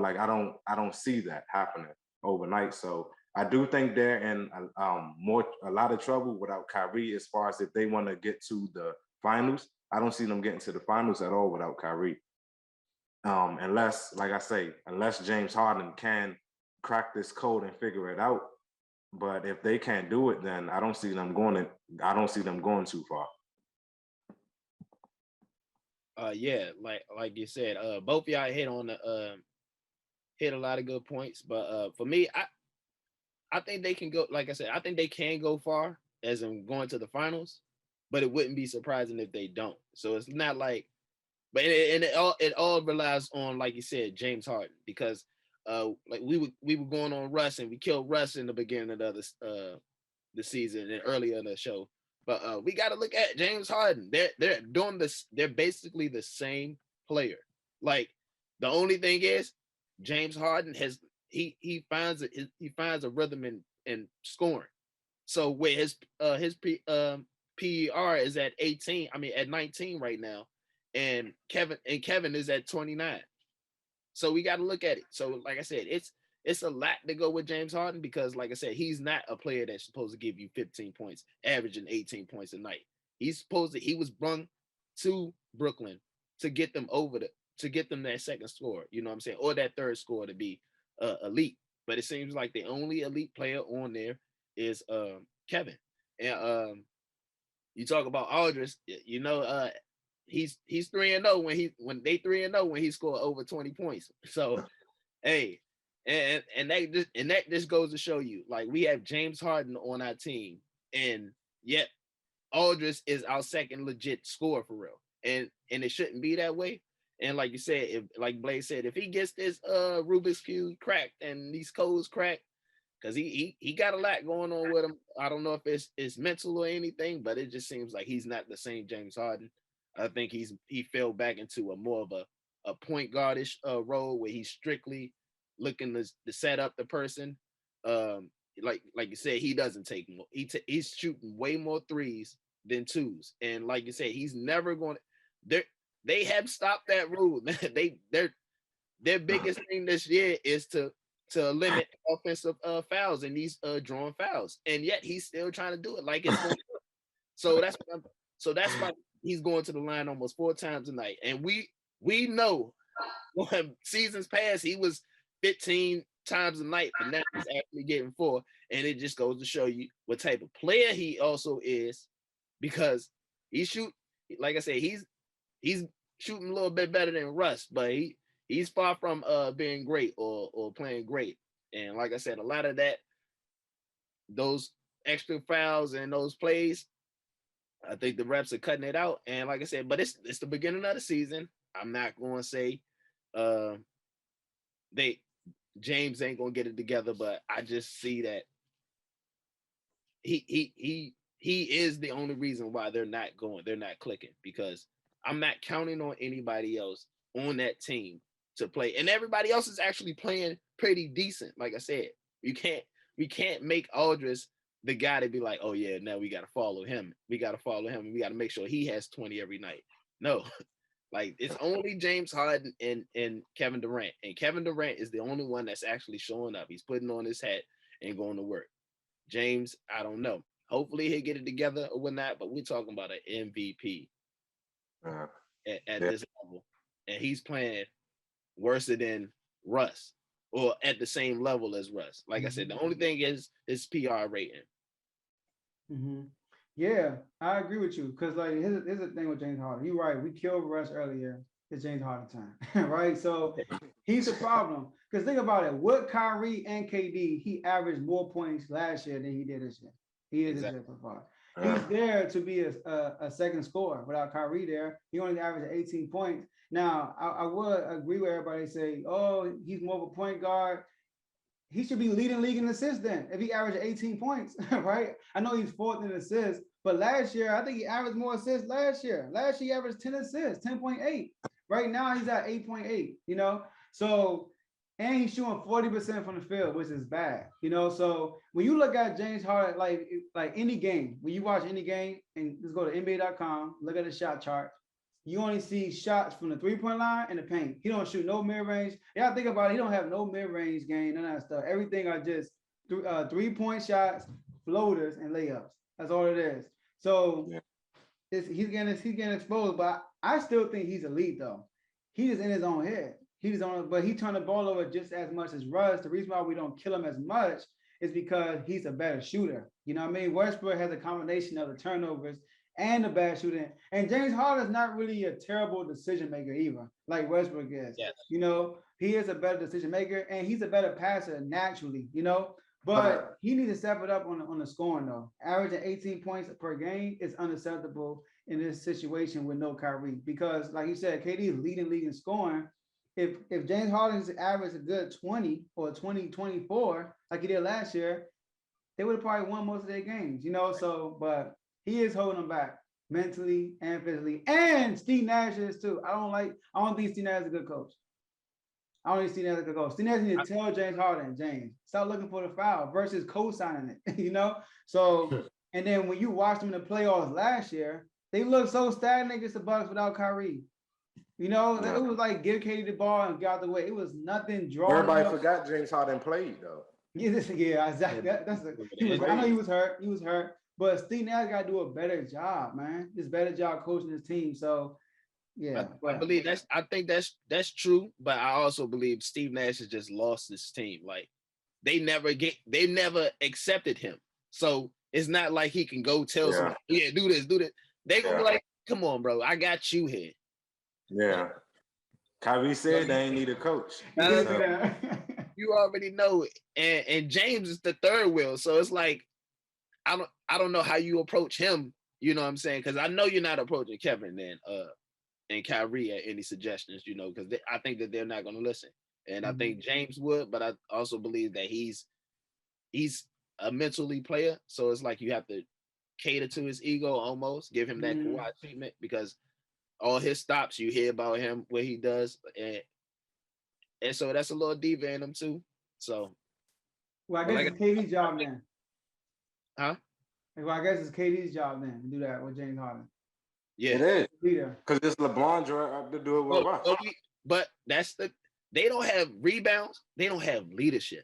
Like I don't see that happening overnight. So I do think they're in a lot of trouble without Kyrie, as far as if they want to get to the finals. I don't see them getting to the finals at all without Kyrie. Unless, like I say, unless James Harden can crack this code and figure it out. But if they can't do it, then I don't see them going too far. Yeah, like you said, both of y'all hit a lot of good points. But for me, I think they can go, like I said, I think they can go far as in going to the finals, but it wouldn't be surprising if they don't. So it's not like, but it all relies on, like you said, James Harden, because like we were going on Russ and we killed Russ in the beginning of the season and earlier in the show. But we got to look at James Harden. They're doing this. They're basically the same player. Like the only thing is, James Harden he finds a rhythm in scoring. So with his PER is at 18. I mean at 19 right now, and Kevin is at 29. So we got to look at it. So like I said, it's a lot to go with James Harden, because like I said, he's not a player that's supposed to give you 15 points, averaging 18 points a night. He was brung to Brooklyn to get them to get them that second score, you know what I'm saying, or that third score to be elite. But it seems like the only elite player on there is Kevin. And you talk about Aldridge, he's 3-0 when they 3-0 when he scored over 20 points. So hey, and that just goes to show you, like, we have James Harden on our team, and yet Aldridge is our second legit scorer for real. And it shouldn't be that way. And like you said, if, like Blaze said, if he gets this Rubik's Cube cracked and these codes cracked, because he got a lot going on with him. I don't know if it's mental or anything, but it just seems like he's not the same James Harden. I think he fell back into a more of a point guardish role, where he's strictly looking to set up the person. Like you said, he doesn't take more. He's shooting way more threes than twos, and like you said, he's never going to. They have stopped that rule. Their biggest thing this year is to limit offensive fouls and these drawing fouls, and yet he's still trying to do it like it's going. So that's why he's going to the line almost 4 times a night, and we know when seasons past he was 15 times a night, but now he's actually getting 4, and it just goes to show you what type of player he also is, because like I said, he's shooting a little bit better than Russ, but he's far from being great or playing great. And like I said, a lot of those extra fouls and those plays, I think the reps are cutting it out. And like I said, but it's the beginning of the season. I'm not going to say James ain't going to get it together, but I just see that he is the only reason why they're not clicking, because I'm not counting on anybody else on that team to play, and everybody else is actually playing pretty decent. Like I said, we can't make Aldridge the guy to be like, oh yeah, now we got to follow him. We got to make sure he has 20 every night. No, like it's only James Harden and Kevin Durant, and Kevin Durant is the only one that's actually showing up. He's putting on his hat and going to work. James, I don't know. Hopefully he'll get it together or whatnot, but we're talking about an MVP at this level, and he's playing worse than Russ, or at the same level as Russ. Like I said, the only thing is his PR rating. Yeah, I agree with you, because like here's the thing with James Harden. You're right. We killed Russ earlier. It's James Harden time, right? So he's the problem. Because think about it. With Kyrie and KD, he averaged more points last year than he did this year. He is exactly. This year so far. He's there to be a second scorer. Without Kyrie there, he only averaged 18 points. Now, I would agree with everybody say, oh, he's more of a point guard. He should be leading league in assists then, if he averaged 18 points, right? I know he's 4th in assists, but last year, I think he averaged more assists last year. Last year, he averaged 10 assists, 10.8. Right now, he's at 8.8, So and he's shooting 40% from the field, which is bad. So when you look at James Harden, like any game, when you watch any game, and just go to NBA.com, look at the shot chart, you only see shots from the 3-point line and the paint. He don't shoot no mid-range. Yeah, think about it. He don't have no mid-range game, none of that stuff. Everything are just 3-point shots, floaters, and layups. That's all it is. So he's getting exposed, but I still think he's elite though. He is in his own head. But he turned the ball over just as much as Russ. The reason why we don't kill him as much is because he's a better shooter. You know what I mean? Westbrook has a combination of the turnovers and the bad shooting. And James Harden is not really a terrible decision maker either, like Westbrook is. Yes. He is a better decision maker and he's a better passer naturally, But he needs to step it up on the scoring though. Averaging 18 points per game is unacceptable in this situation with no Kyrie. Because like you said, KD is leading scoring. If James Harden's average a good 20 or 24, like he did last year, they would have probably won most of their games, So, but he is holding them back mentally and physically. And Steve Nash is too. I don't think Steve Nash is a good coach. I don't think Steve Nash is a good coach. Steve Nash needs to tell James Harden, James, stop looking for the foul versus co-signing it, So, and then when you watched them in the playoffs last year, they looked so stagnant against the Bucks without Kyrie. It was like give KD the ball and get out the way. It was nothing drawing. Everybody forgot James Harden played though. Yeah, exactly. I know he was hurt. But Steve Nash got to do a better job, man. This better job coaching his team. So, yeah. I think that's true. But I also believe Steve Nash has just lost his team. Like they never accepted him. So it's not like he can go tell someone, do this. They gonna be like, come on, bro, I got you here. Yeah. Kyrie said they ain't need a coach. You already know it. And James is the third wheel. So it's like, I don't know how you approach him, you know what I'm saying? Because I know you're not approaching Kevin and Kyrie at any suggestions, because I think that they're not going to listen. And I think James would, but I also believe that he's a mentally player. So it's like you have to cater to his ego almost, give him that Kawhi treatment, because all his stops, you hear about him, what he does. And so that's a little diva in him too. So. Well, I guess it's KD's job then. Huh? Well, I guess it's KD's job then to do that with James Harden. Yeah, it is. Because it's LeBron's job to do it with Russ. But they don't have rebounds. They don't have leadership.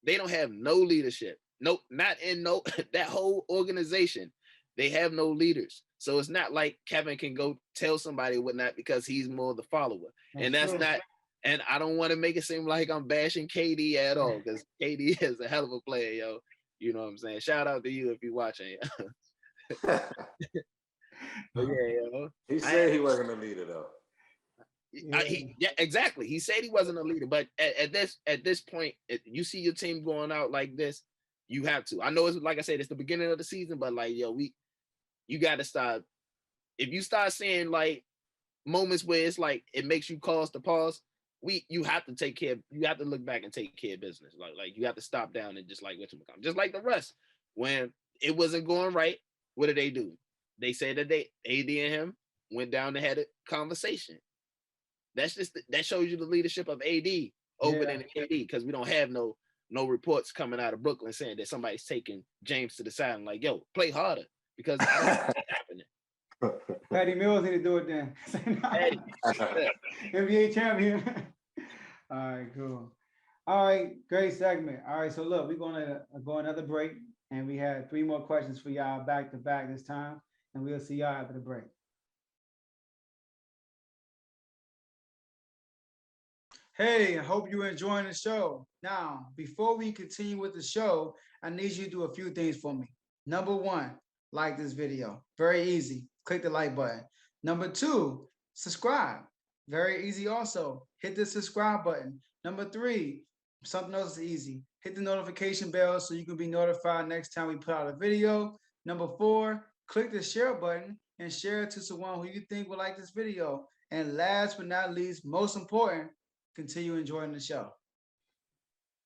They don't have no leadership. No, not in that whole organization. They have no leaders. So it's not like Kevin can go tell somebody whatnot because he's more the follower. That's not. And I don't want to make it seem like I'm bashing KD at all, because KD is a hell of a player, yo. You know what I'm saying? Shout out to you if you're watching. But yeah, He said he wasn't a leader though. Exactly. He said he wasn't a leader, but at this point, you see your team going out like this, you have to. I know it's like I said, it's the beginning of the season, but like you got to start. If you start seeing like moments where it's like it makes you cause to pause, you have to take care. You have to look back and take care of business. Like you have to stop down and just like just like the rest. When it wasn't going right, what did they do? They said that AD and him went down and had a conversation. That shows you the leadership of AD over than KD, because we don't have no reports coming out of Brooklyn saying that somebody's taking James to the side and like, yo, play harder, because I don't see that happening. Patty Mills need to do it then. NBA champion. All right, cool. All right, great segment. All right, so look, we're gonna go another break, and we had 3 more questions for y'all back to back this time, and we'll see y'all after the break. Hey, I hope you're enjoying the show. Now, before we continue with the show, I need you to do a few things for me. Number 1, like this video. Very easy. Click the like button. Number 2, subscribe. Very easy also. Hit the subscribe button. Number 3, something else is easy. Hit the notification bell so you can be notified next time we put out a video. Number 4, click the share button and share it to someone who you think would like this video. And last but not least, most important, continue enjoying the show.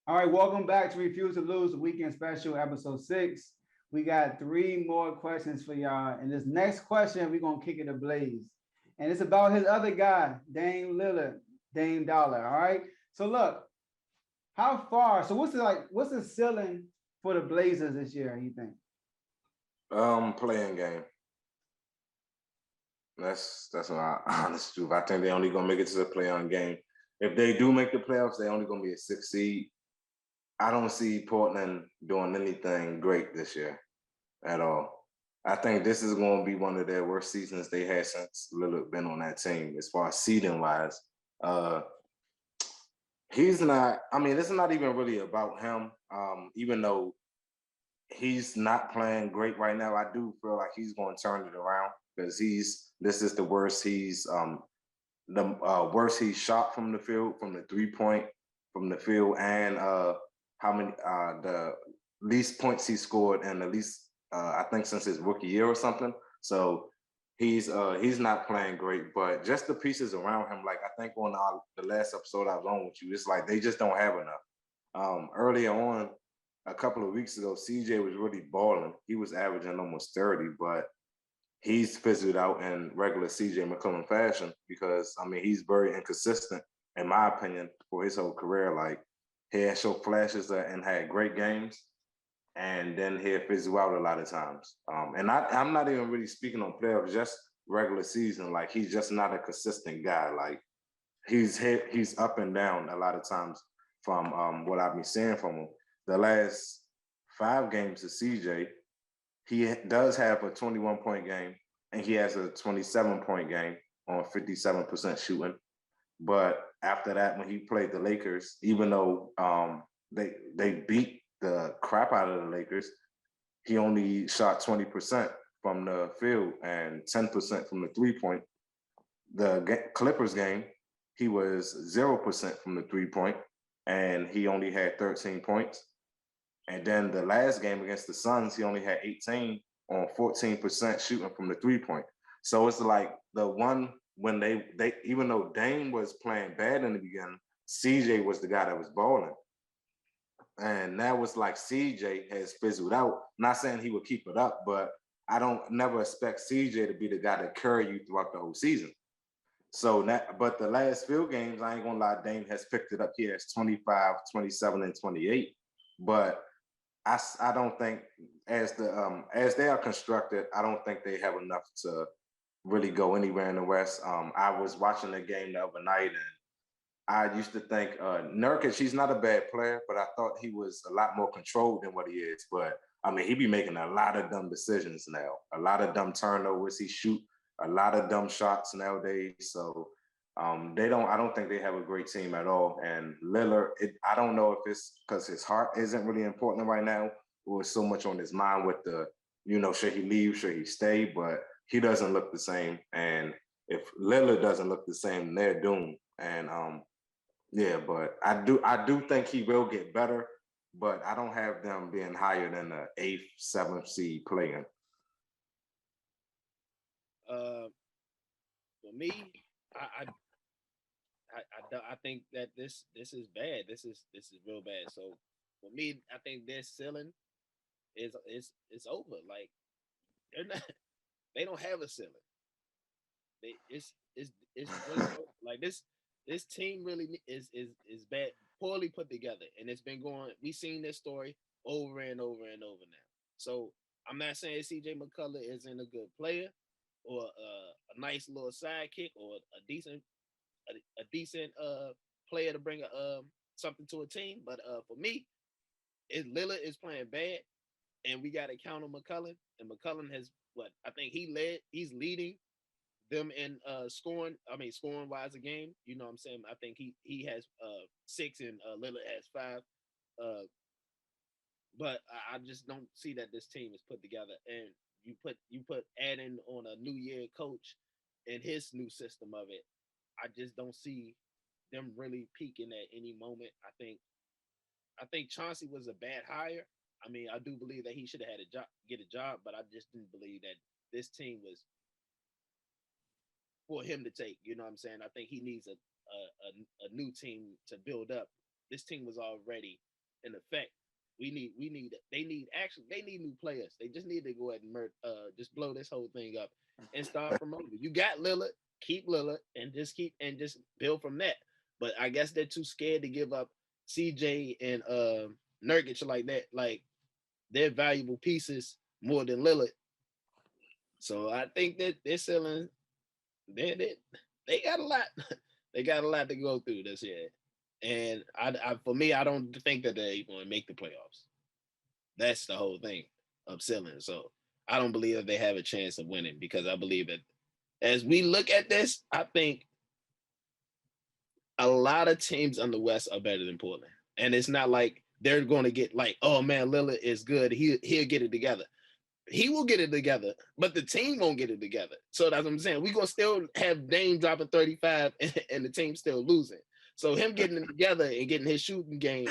All right, welcome back to Refuse to Lose, the weekend special, episode 6. We got 3 more questions for y'all. And this next question, we're going to kick it to Blaze. And it's about his other guy, Dame Lillard, Dame Dollar, all right? So look, how far? So what's the ceiling for the Blazers this year? You think? Playing game. That's my honest truth. I think they only gonna make it to the play-on game. If they do make the playoffs, they only gonna be a 6 seed. I don't see Portland doing anything great this year at all. I think this is going to be one of their worst seasons they had since Lillard been on that team as far as seeding wise. He's not. I mean, it's not even really about him. Even though he's not playing great right now, I do feel like he's going to turn it around because this is the worst worst he's shot from the field, from the 3-point, from the field, and how many the least points he scored and the least I think since his rookie year or something. So he's not playing great, but just the pieces around him, like I think on the last episode I was on with you, it's like they just don't have enough. Earlier on, a couple of weeks ago, CJ was really balling. He was averaging almost 30, but he's fizzled out in regular CJ McCollum fashion because, I mean, he's very inconsistent, in my opinion, for his whole career. Like, he had show flashes and had great games, and then he'll fizzle out a lot of times. And I'm not even really speaking on playoffs, just regular season. Like, he's just not a consistent guy. Like, he's up and down a lot of times from what I've been seeing from him. The last 5 games of CJ, he does have a 21-point game, and he has a 27-point game on 57% shooting. But after that, when he played the Lakers, even though they beat the crap out of the Lakers, he only shot 20% from the field and 10% from the 3-point. The Clippers game, he was 0% from the 3-point, and he only had 13 points. And then the last game against the Suns, he only had 18 on 14% shooting from the 3-point. So it's like the one when they even though Dame was playing bad in the beginning, CJ was the guy that was balling. And that was like CJ has fizzled out. Not saying he would keep it up, but I don't never expect CJ to be the guy to carry you throughout the whole season. So but the last few games, I ain't gonna lie, Dame has picked it up here as 25, 27, and 28. But I don't think as they are constructed, I don't think they have enough to really go anywhere in the West. I was watching the game the other night, and I used to think Nurkic, he's not a bad player, but I thought he was a lot more controlled than what he is. But I mean, he be making a lot of dumb decisions now, a lot of dumb turnovers. He shoot a lot of dumb shots nowadays. So I don't think they have a great team at all. And Lillard, I don't know if it's because his heart isn't really important right now, or so much on his mind with the, should he leave, should he stay? But he doesn't look the same. And if Lillard doesn't look the same, they're doomed. And yeah, but I do think he will get better, but I don't have them being higher than the 8th, 7th seed playing. For me, I think that this is bad. This is real bad. So for me, I think their ceiling is over. Like they don't have a ceiling. It's just like this team really is bad, poorly put together, and it's been going. We've seen this story over and over and over now. So I'm not saying CJ McCullough isn't a good player or a nice little sidekick or a decent player to bring something to a team, but for me, Lillard is playing bad, and we got to count on McCullough. And McCullough has I think he's leading them in scoring wise a game. You know what I'm saying? I think he has 6 and Lillard has 5. But I just don't see that this team is put together. And you put adding on a new year coach and his new system of it. I just don't see them really peaking at any moment. I think Chauncey was a bad hire. I mean, I do believe that he should have had get a job, but I just didn't believe that this team was for him to take. You know what I'm saying? I think he needs a new team to build up. This team was already in effect. They need new players. They just need to go ahead and just blow this whole thing up and start promoting. You got Lillard, keep Lillard, and just build from that. But I guess they're too scared to give up CJ and Nurkic like that, like they're valuable pieces more than Lillard. So I think that they're selling. They got a lot. They got a lot to go through this year, and for me, I don't think that they're going to make the playoffs. That's the whole thing of selling. So I don't believe that they have a chance of winning because I believe that as we look at this, I think a lot of teams on the West are better than Portland, and it's not like they're going to get like, oh man, Lillard is good. He'll get it together. He will get it together, but the team won't get it together. So that's what I'm saying. We're going to still have Dame dropping 35 and the team still losing. So him getting it together and getting his shooting game,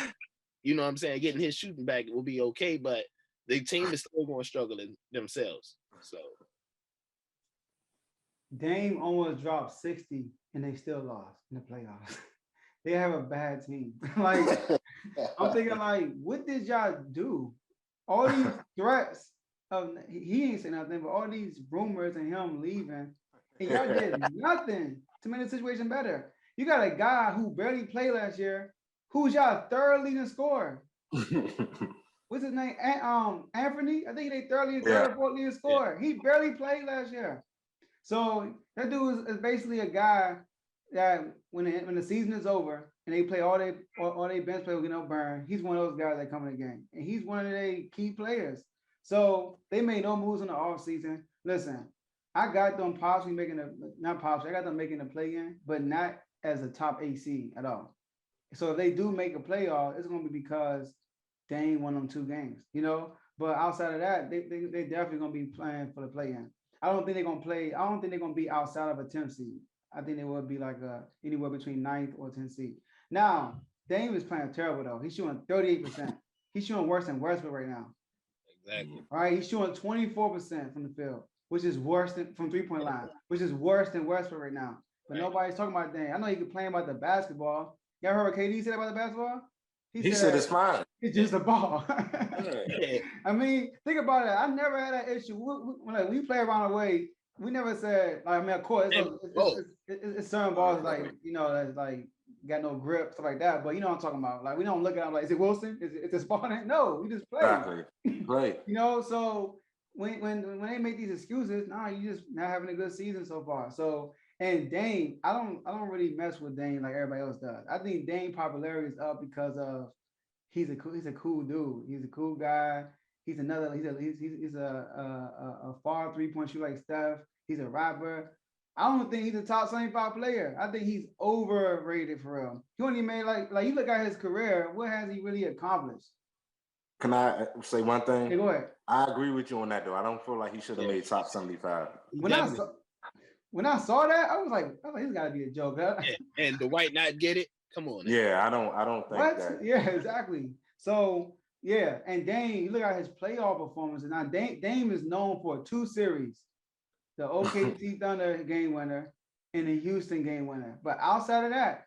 you know what I'm saying, getting his shooting back will be okay, but the team is still going to struggle themselves. So Dame almost dropped 60 and they still lost in the playoffs. They have a bad team. Like, I'm thinking, like, what did y'all do? All these threats. He ain't saying nothing, but all these rumors and him leaving, and y'all did nothing to make the situation better. You got a guy who barely played last year, who's y'all third leading scorer. What's his name? Anthony. I think they third leading, third or fourth leading scorer. He barely played last year. So that dude is basically a guy that when the season is over and they play all they bench players with no burn, he's one of those guys that come in the game, and he's one of their key players. So they made no moves in the offseason. Listen, I got them possibly making I got them making the play-in, but not as a top 8 seed at all. So if they do make a playoff, it's going to be because Dame won them 2 games, you know? But outside of that, they definitely going to be playing for the play-in. I don't think they're going to be outside of a 10th seed. I think they will be like anywhere between 9th or 10th seed. Now, Dame is playing terrible, though. He's shooting 38%. He's shooting worse than Westbrook right now. exactly. All right, he's shooting 24% from the field, which is worse than from 3-point line, which is worse than Westbrook right now. But nobody's talking about Dame. I know he complain about the basketball. Y'all heard what KD said about the basketball? He said it's fine. It's just a ball. I mean, think about it. I never had that issue. When we play around the way, we never said, like, I mean, of course, it's certain balls like, you know, that's like got no grip, stuff like that. But you know what I'm talking about. Like, we don't look at him like, is it Wilson? Is it Spalding? No, we just play. Exactly. Right. You know, so when they make these excuses, you just not having a good season so far. So, and Dame, I don't really mess with Dame like everybody else does. I think Dame popularity is up because of he's a cool dude. He's a cool guy. He's a far 3-point shooter like Steph. He's a rapper. I don't think he's a top 75 player. I think he's overrated for real. He only made like you look at his career. What has he really accomplished? Can I say one thing? Hey, go ahead. I agree with you on that, though. I don't feel like he should have made top 75. When I saw that, I was like, he's got to be a joke. Huh? And the white not get it. Come on. Yeah, I don't think that. Yeah, exactly. So yeah, and Dame, you look at his playoff performances. Now Dame is known for 2 series, the OKC Thunder game winner and the Houston game winner. But outside of that,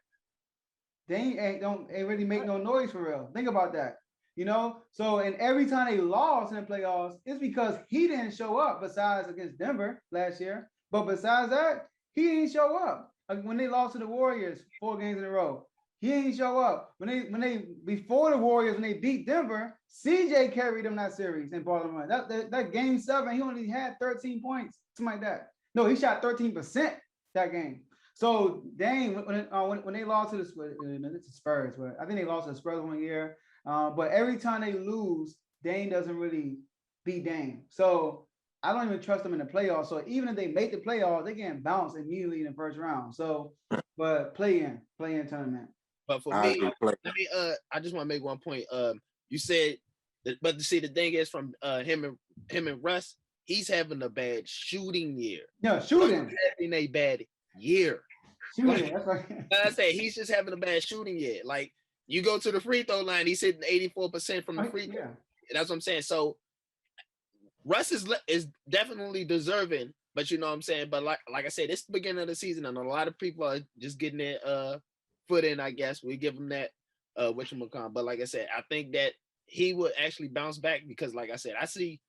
Dame ain't really make no noise for real. Think about that. You know, so and every time they lost in the playoffs, it's because he didn't show up. Besides against Denver last year, but besides that, he didn't show up. Like when they lost to the Warriors 4 games in a row, he didn't show up. When they before the Warriors, when they beat Denver, CJ carried them that series in Baltimore. That game 7, he only had 13 points, something like that. No, he shot 13% that game. So Dame, when they lost to the Spurs, but I think they lost to the Spurs 1 year. But every time they lose, Dame doesn't really beat Dame. So I don't even trust them in the playoffs. So even if they make the playoffs, they get bounced immediately in the first round. So, but play-in tournament. But for me, I just want to make one point. You said, but see, the thing is, from him and Russ, he's having a bad shooting year. No, shooting. He's having a bad year. Shooting, that's right. I say he's just having a bad shooting year. Like, you go to the free throw line, he's hitting 84% from the free throw. Yeah. That's what I'm saying. So Russ is definitely deserving, but you know what I'm saying. But like I said, it's the beginning of the season, and a lot of people are just getting their foot in. I guess we give him that whatchamacallit. But like I said, I think that he would actually bounce back because, like I said, I see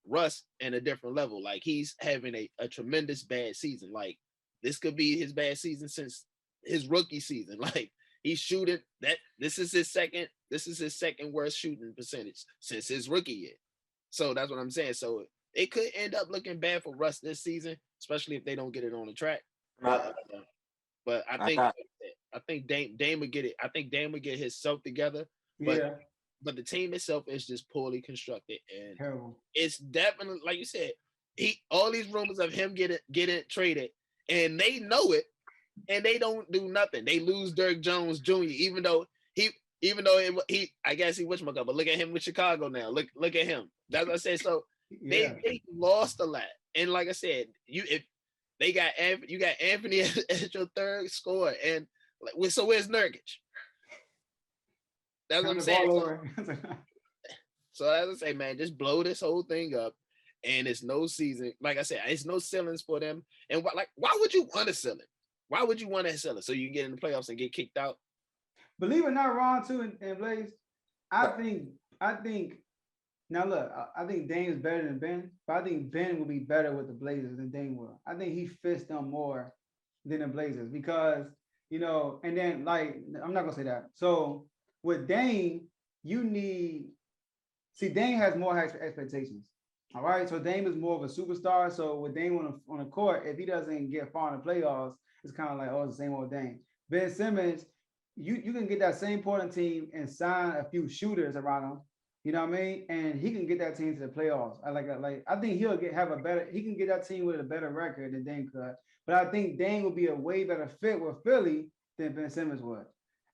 Russ in a different level. Like, he's having a tremendous bad season. Like, this could be his bad season since his rookie season. Like, He's shooting that. This is his second worst shooting percentage since his rookie year. So that's what I'm saying. So it could end up looking bad for Russ this season, especially if they don't get it on the track. But I think Dame would get it. I think Dame would get himself together. But the team itself is just poorly constructed, and terrible. It's definitely like you said. All these rumors of him getting traded, and they know it, and they don't do nothing. They lose Dirk Jones Jr. Even though I guess he whatchamacallit, but look at him with Chicago now. Look at him. That's what I say. So they lost a lot, and like I said, you got Anthony as your third scorer, and so where's Nurkic? That's what I'm saying. So as I say, man, just blow this whole thing up, and it's no season. Like I said, it's no ceilings for them. And why would you want to sell it? Why would you want to sell it so you can get in the playoffs and get kicked out? Believe it or not, Ron too and Blaze, I think now look, I think Dame is better than Ben, but I think Ben will be better with the Blazers than Dame will. I think he fits them more than the Blazers because and then I'm not gonna say that. So with Dame, Dame has more expectations. All right. So Dame is more of a superstar. So with Dame on the court, if he doesn't get far in the playoffs, it's kind of like, it's the same old Dame. Ben Simmons, you can get that same Portland team and sign a few shooters around him. You know what I mean? And he can get that team to the playoffs. I think he can get that team with a better record than Dame could. But I think Dame will be a way better fit with Philly than Ben Simmons would.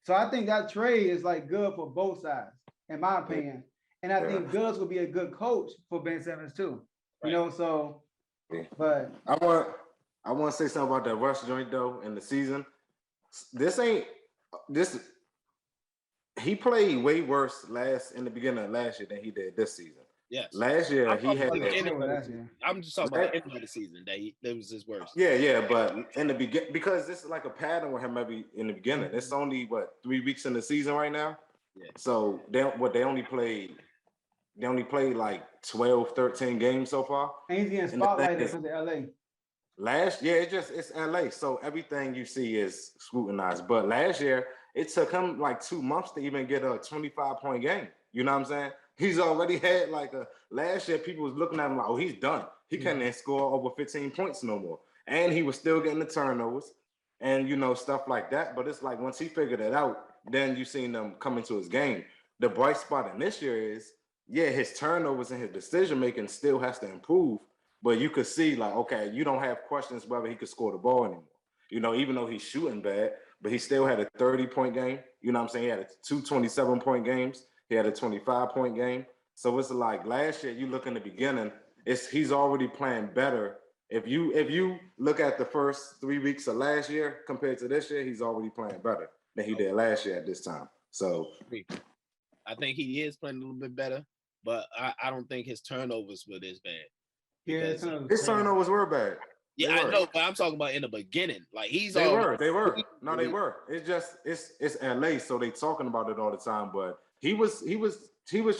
So I think that trade is good for both sides, in my opinion. And I think Billups will be a good coach for Ben Simmons too. Right. So but I want to say something about that Russ joint though in the season. He played way worse in the beginning of last year than he did this season. Yes. Last year I'm just talking about the end of the season that was his worst. Yeah, but in the beginning, because this is like a pattern with him maybe in the beginning. It's only 3 weeks in the season right now. Yeah. So they only played like 12, 13 games so far. And he's getting spotlighted because of LA. Last year, it's LA. So everything you see is scrutinized. But last year, it took him like 2 months to even get a 25-point game. You know what I'm saying? He's already had last year, people was looking at him like, oh, he's done. He can't even score over 15 points no more. And he was still getting the turnovers and, stuff like that. But it's like once he figured it out, then you seen them come into his game. The bright spot in this year is, his turnovers and his decision-making still has to improve. But you could see okay, you don't have questions whether he could score the ball anymore. Even though he's shooting bad, but he still had a 30-point game. You know what I'm saying? He had 2 27-point games. He had a 25-point game. So it's like last year, you look in the beginning, he's already playing better. If you look at the first 3 weeks of last year compared to this year, he's already playing better than he did last year at this time. So I think he is playing a little bit better, but I don't think his turnovers were this bad. Yeah, his turnovers were bad. Yeah, I know, but I'm talking about in the beginning. Like they were. No, they were. It's just it's LA, so they talking about it all the time. But he was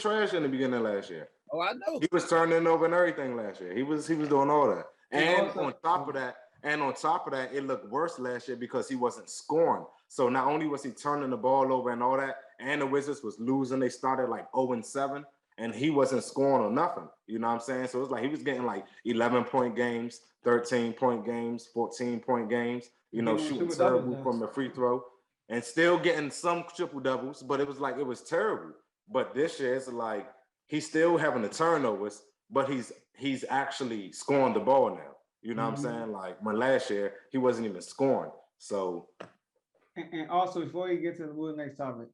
trash in the beginning of last year. Oh, I know. He was turning over and everything last year. He was doing all that. And on top of that, it looked worse last year because he wasn't scoring. So not only was he turning the ball over and all that, and the Wizards was losing. They started 0-7. And he wasn't scoring or nothing. You know what I'm saying? So it's like he was getting 11-point games, 13-point games, 14-point games, shooting terrible from the free throw and still getting some triple doubles, but it was terrible. But this year it's he's still having the turnovers, but he's actually scoring the ball now. You know what I'm saying? When last year he wasn't even scoring. So and also before you get to the next topic,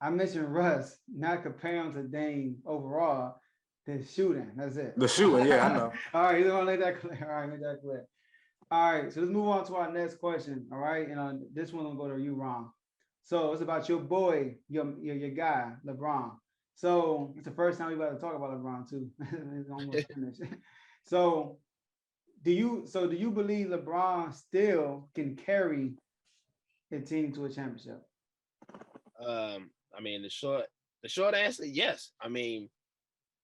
I mentioned Russ, not comparing to Dame overall. The shooting, that's it. The shooting, yeah, I know. All right, you don't want to let that clear. All right, make that clear. All right, so let's move on to our next question. All right, and this one will go to you, Ron. So it's about your boy, your guy, LeBron. So it's the first time we about to talk about LeBron too. It's almost finished. So do you believe LeBron still can carry a team to a championship? I mean, the short answer, yes. I mean,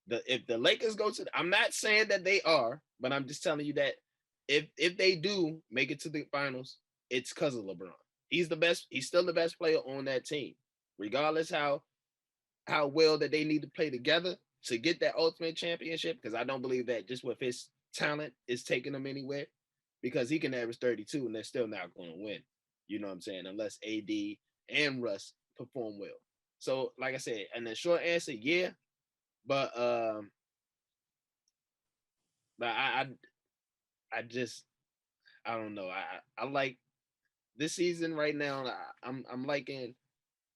if the Lakers go to, I'm not saying that they are, but I'm just telling you that if they do make it to the finals, it's because of LeBron. He's the best. He's still the best player on that team, regardless how well that they need to play together to get that ultimate championship. Because I don't believe that just with his talent is taking him anywhere. Because he can average 32 and they're still not going to win. You know what I'm saying? Unless AD and Russ perform well. So, like I said, and the short answer, yeah, but I just I don't know. I like this season right now. I'm liking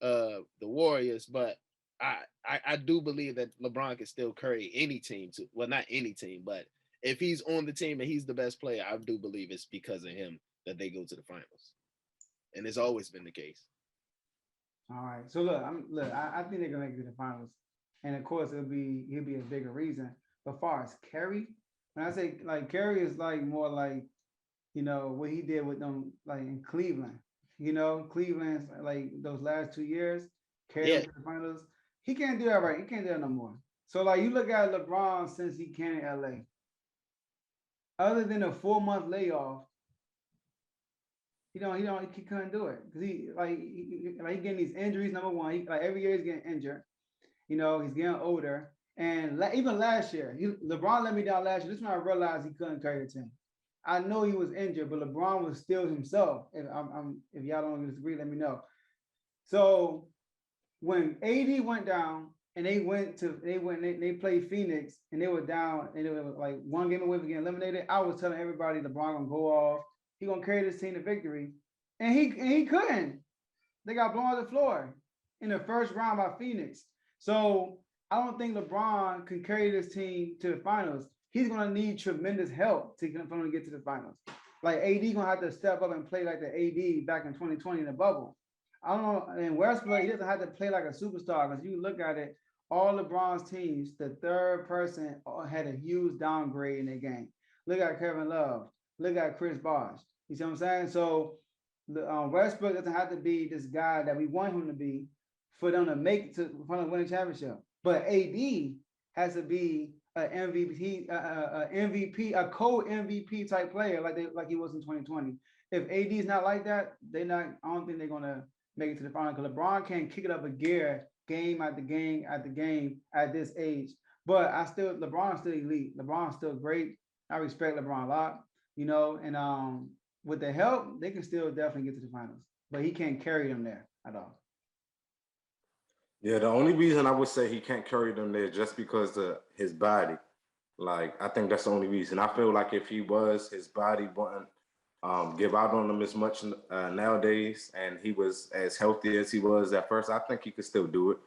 the Warriors, but I do believe that LeBron can still carry any team to, well, not any team, but if he's on the team and he's the best player, I do believe it's because of him that they go to the finals, and it's always been the case. All right. So look, I think they're gonna make it to the finals, and of course he'll be a bigger reason. But far as Kyrie, when I say like Kyrie is like more like, you know, what he did with them like in Cleveland. You know, Cleveland's like those last 2 years, carried them to the finals. He can't do that right. He can't do that no more. So like you look at LeBron since he came to LA. Other than a 4-month layoff, he couldn't do it because he getting these injuries. Number one, he, like every year he's getting injured. You know, he's getting older, and even last year, LeBron let me down last year. This is when I realized he couldn't carry the team. I know he was injured, but LeBron was still himself. If y'all don't disagree, let me know. So when AD went down and they played Phoenix and they were down and they were like one game away from getting eliminated, I was telling everybody LeBron gonna go off. He gonna carry this team to victory, and he couldn't. They got blown off the floor in the first round by Phoenix. So I don't think LeBron can carry this team to the finals. He's gonna need tremendous help to get to the finals. Like AD gonna have to step up and play like the AD back in 2020 in the bubble. I don't know. And Westbrook, he doesn't have to play like a superstar because you look at it, all LeBron's teams, the third person had a huge downgrade in their game. Look at Kevin Love. Look at Chris Bosh. You see what I'm saying? So the Westbrook doesn't have to be this guy that we want him to be for them to make it to win a championship. But AD has to be an MVP, a co-MVP type player like he was in 2020. If AD is not like that, I don't think they're gonna make it to the final because LeBron can't kick it up a gear game after game after game at this age. But LeBron's still elite. LeBron's still great. I respect LeBron a lot, you know, and with the help, they can still definitely get to the finals. But he can't carry them there at all. Yeah, the only reason I would say he can't carry them there just because of his body. Like, I think that's the only reason. I feel like if his body wouldn't give out on him as much nowadays, and he was as healthy as he was at first, I think he could still do it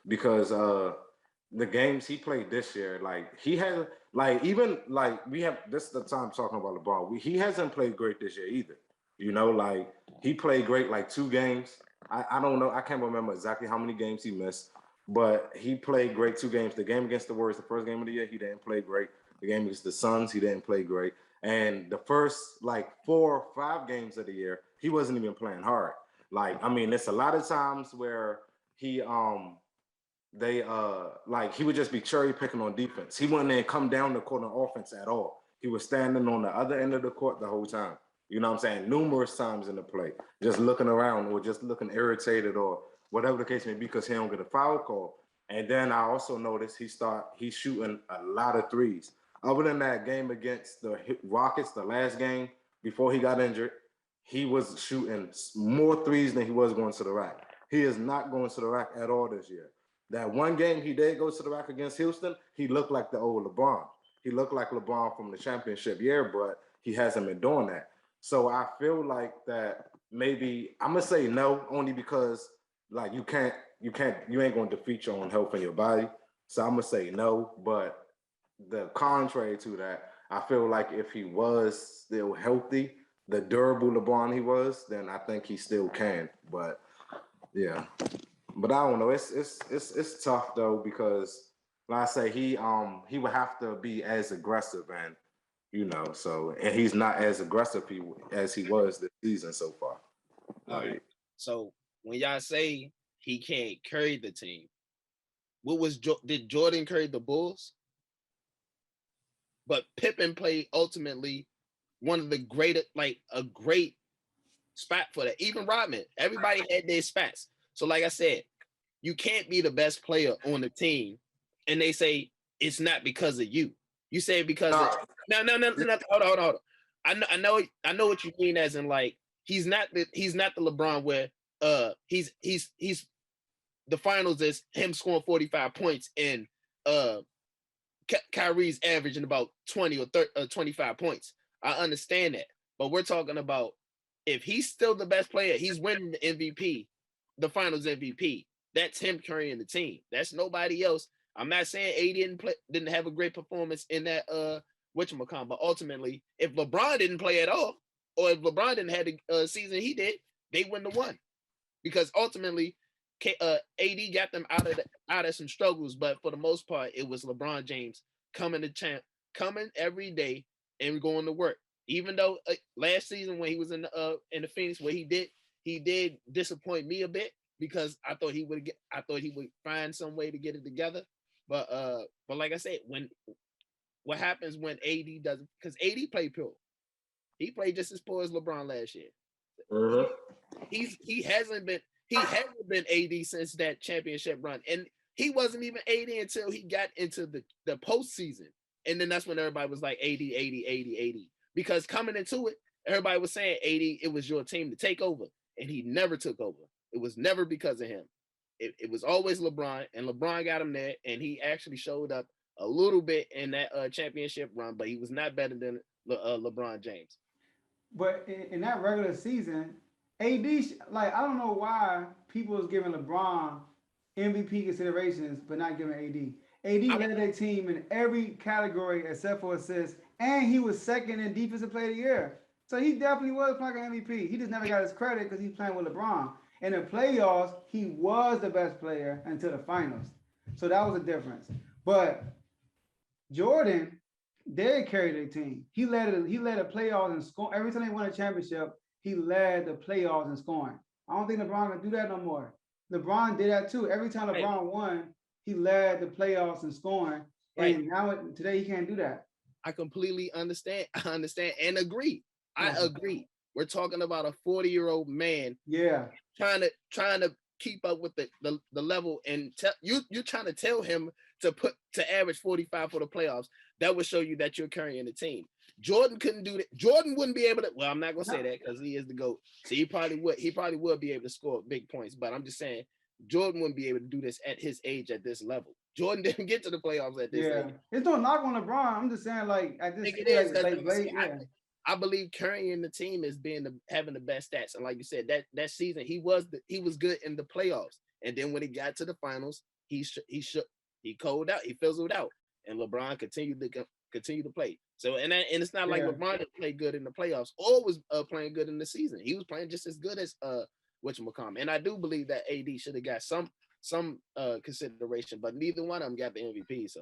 because the games he played this year, like he had, like even like we have this is the time talking about LeBron. He hasn't played great this year either. You know, like he played great like 2 games. I don't know. I can't remember exactly how many games he missed, but he played great 2 games. The game against the Warriors, the first game of the year, he didn't play great. The game against the Suns, he didn't play great. And the first like 4 or 5 games of the year, he wasn't even playing hard. Like, I mean, it's a lot of times where he like he would just be cherry picking on defense. He wouldn't then come down the court on offense at all. He was standing on the other end of the court the whole time. You know what I'm saying? Numerous times in the play, just looking around or just looking irritated or whatever the case may be because he don't get a foul call. And then I also noticed he's shooting a lot of threes. Other than that game against the Rockets, the last game before he got injured, he was shooting more threes than he was going to the rack. He is not going to the rack at all this year. That one game he did go to the rack against Houston, he looked like the old LeBron. He looked like LeBron from the championship year, but he hasn't been doing that. So I feel like that maybe I'm gonna say no, only because like you ain't gonna defeat your own health in your body. So I'm gonna say no. But the contrary to that, I feel like if he was still healthy, the durable LeBron he was, then I think he still can. But yeah. But I don't know. It's tough though because like I say, he would have to be as aggressive and you know, so and he's not as aggressive as he was this season so far. All right. So when y'all say he can't carry the team, did Jordan carry the Bulls? But Pippen played ultimately one of the greatest, like a great spot for that. Even Rodman, everybody had their spots. So like I said, you can't be the best player on the team, and they say it's not because of you. You say it because of no. Hold on. I know what you mean, as in like he's not the LeBron where he's the finals is him scoring 45 points and Kyrie's averaging about 20 or 30, 25 points. I understand that, but we're talking about if he's still the best player, he's winning the MVP, the finals MVP. That's him carrying the team. That's nobody else. I'm not saying AD didn't have a great performance in that whatchamacallit, but ultimately, if LeBron didn't play at all, or if LeBron didn't have the season he did, they wouldn't have won. Because ultimately, AD got them out of some struggles, but for the most part, it was LeBron James coming every day and going to work. Even though last season when he was in the Phoenix, where he did disappoint me a bit, because I thought he would find some way to get it together. But like I said, what happens when AD doesn't, because AD played poor. He played just as poor as LeBron last year. Mm-hmm. He hasn't been AD since that championship run, and he wasn't even AD until he got into the postseason, and then that's when everybody was like AD. Because coming into it, everybody was saying AD, it was your team to take over, and he never took over. It was never because of him. It was always LeBron, and LeBron got him there, and he actually showed up a little bit in that championship run, but he was not better than LeBron James. But in that regular season, AD, like, I don't know why people is giving LeBron MVP considerations, but not giving AD. AD led their team in every category except for assists, and he was second in defensive player of the year. So he definitely was playing MVP. He just never got his credit because he's playing with LeBron. In the playoffs, he was the best player until the finals. So that was a difference. But Jordan, they carried their team. He led the playoffs in score. Every time they won a championship, he led the playoffs in scoring. I don't think LeBron can do that no more. LeBron did that too. Every time LeBron won, he led the playoffs in scoring. And now today he can't do that. I completely understand. I understand and agree. I agree. We're talking about a 40-year-old man. Yeah. Trying to keep up with the level, and you're trying to tell him to average 45 for the playoffs. That would show you that you're carrying the team. Jordan couldn't do that. Jordan wouldn't be able to. Well, I'm not gonna say that because he is the GOAT. So he probably would be able to score big points. But I'm just saying Jordan wouldn't be able to do this at his age at this level. Jordan didn't get to the playoffs at this age. It's no knock on LeBron. I'm just saying, like, at this age, I believe carrying the team is having the best stats. And like you said, that season he was good in the playoffs. And then when he got to the finals, he cold out, he fizzled out, and LeBron continued to play. So and it's not like LeBron didn't play good in the playoffs or was playing good in the season. He was playing just as good as whatchamacallit. And I do believe that AD should have got some consideration, but neither one of them got the MVP. So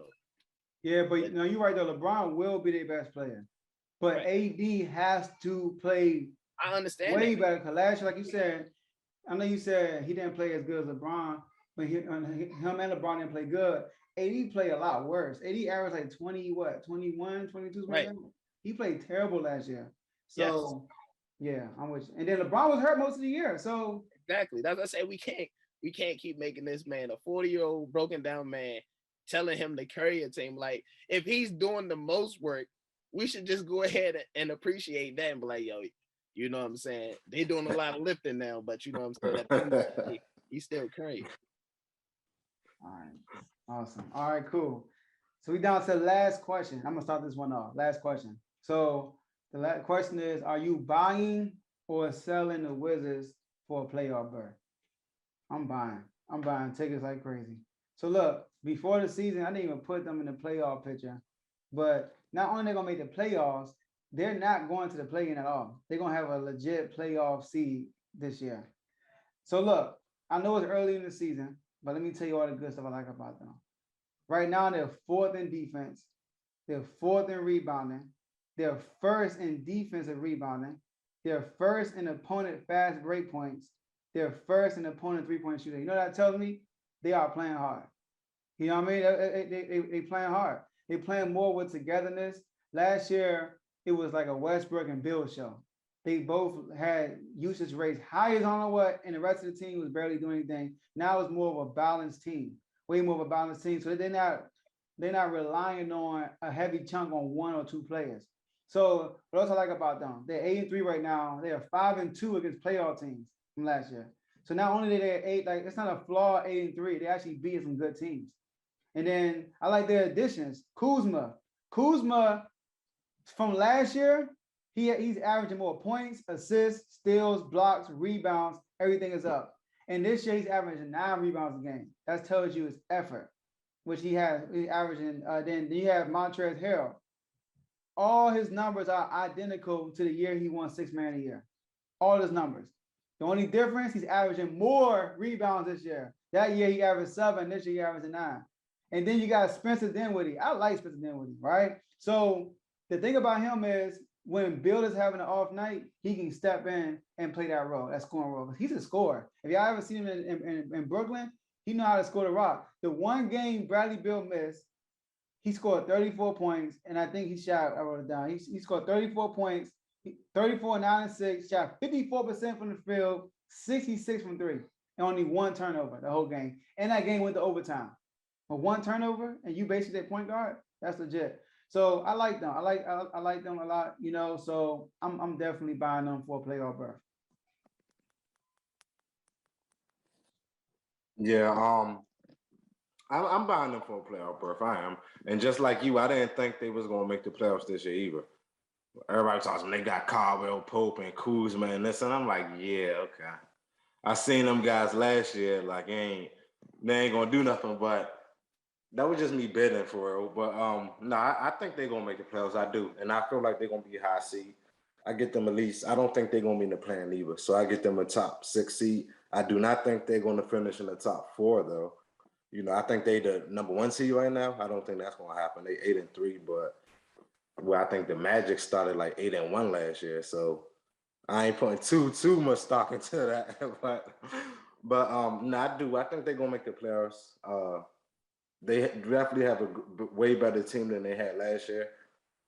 yeah, but you're right though. LeBron will be their best player. But AD has to play. I understand way better. Because last year, like you said, I know you said he didn't play as good as LeBron, but him and LeBron didn't play good. AD played a lot worse. AD averaged like 21, 22. Right. He played terrible last year. So yeah, I'm with you. And then LeBron was hurt most of the year. So exactly. That's what I say. We can't keep making this man a 40-year-old broken down man, telling him to carry a team. Like if he's doing the most work, we should just go ahead and appreciate that and be like, yo, you know what I'm saying? They doing a lot of lifting now, but you know what I'm saying? He's still crazy. All right. Awesome. All right, cool. So we down to the last question. I'm gonna start this one off. Last question. So the last question is, are you buying or selling the Wizards for a playoff berth? I'm buying. I'm buying tickets like crazy. So look, before the season, I didn't even put them in the playoff picture, but not only they're gonna make the playoffs, they're not going to the play-in at all. They're gonna have a legit playoff seed this year. So look, I know it's early in the season, but let me tell you all the good stuff I like about them. Right now, they're fourth in defense, they're fourth in rebounding, they're first in defensive rebounding, they're first in opponent fast break points, they're first in opponent three-point shooting. You know what that tells me? They are playing hard. You know what I mean? They playing hard. They playing more with togetherness. Last year, it was like a Westbrook and Bill show. They both had usage rates high as I don't know what, and the rest of the team was barely doing anything. Now it's more of a balanced team, way more of a balanced team. So they're not relying on a heavy chunk on one or two players. So what else I like about them? They're 8-3 right now. They are 5-2 against playoff teams from last year. So not only did they 8, like it's not a flaw 8-3. They actually beat some good teams. And then I like their additions. Kuzma from last year, he's averaging more points, assists, steals, blocks, rebounds. Everything is up. And this year he's averaging 9 rebounds a game. That tells you his effort, which he's averaging. Then you have Montrezl Harrell. All his numbers are identical to the year he won 6 Man a year. All his numbers. The only difference, he's averaging more rebounds this year. That year he averaged 7. This year he averaged 9. And then you got Spencer Dinwiddie. I like Spencer Dinwiddie, right? So the thing about him is when Bill is having an off night, he can step in and play that role, that scoring role. He's a scorer. If y'all ever seen him in Brooklyn, he know how to score the rock. The one game Bradley Beal missed, he scored 34 points, and I think he shot, I wrote it down, he scored 34 points, 34, 9, and 6, shot 54% from the field, 66 from 3, and only 1 turnover the whole game. And that game went to overtime. But 1 turnover, and you basically their point guard, that's legit. So I like them. I like them a lot, so I'm definitely buying them for a playoff berth. Yeah, I'm buying them for a playoff berth. I am, and just like you, I didn't think they was gonna make the playoffs this year either. Everybody talks when they got Caldwell Pope and Kuzma and this, and I'm like, yeah, okay. I seen them guys last year, like they ain't gonna do nothing, but that was just me betting for it. But no, I think they're gonna make the playoffs. I do, and I feel like they're gonna be a high seed. I get them at least. I don't think they're gonna be in the plan either, so I get them a top 6 seed. I do not think they're gonna finish in the top 4 though. I think they the number 1 seed right now. I don't think that's gonna happen. They 8-3, but I think the Magic started like 8-1 last year, so I ain't putting too much stock into that. but no, I do. I think they're gonna make the playoffs. They definitely have a way better team than they had last year.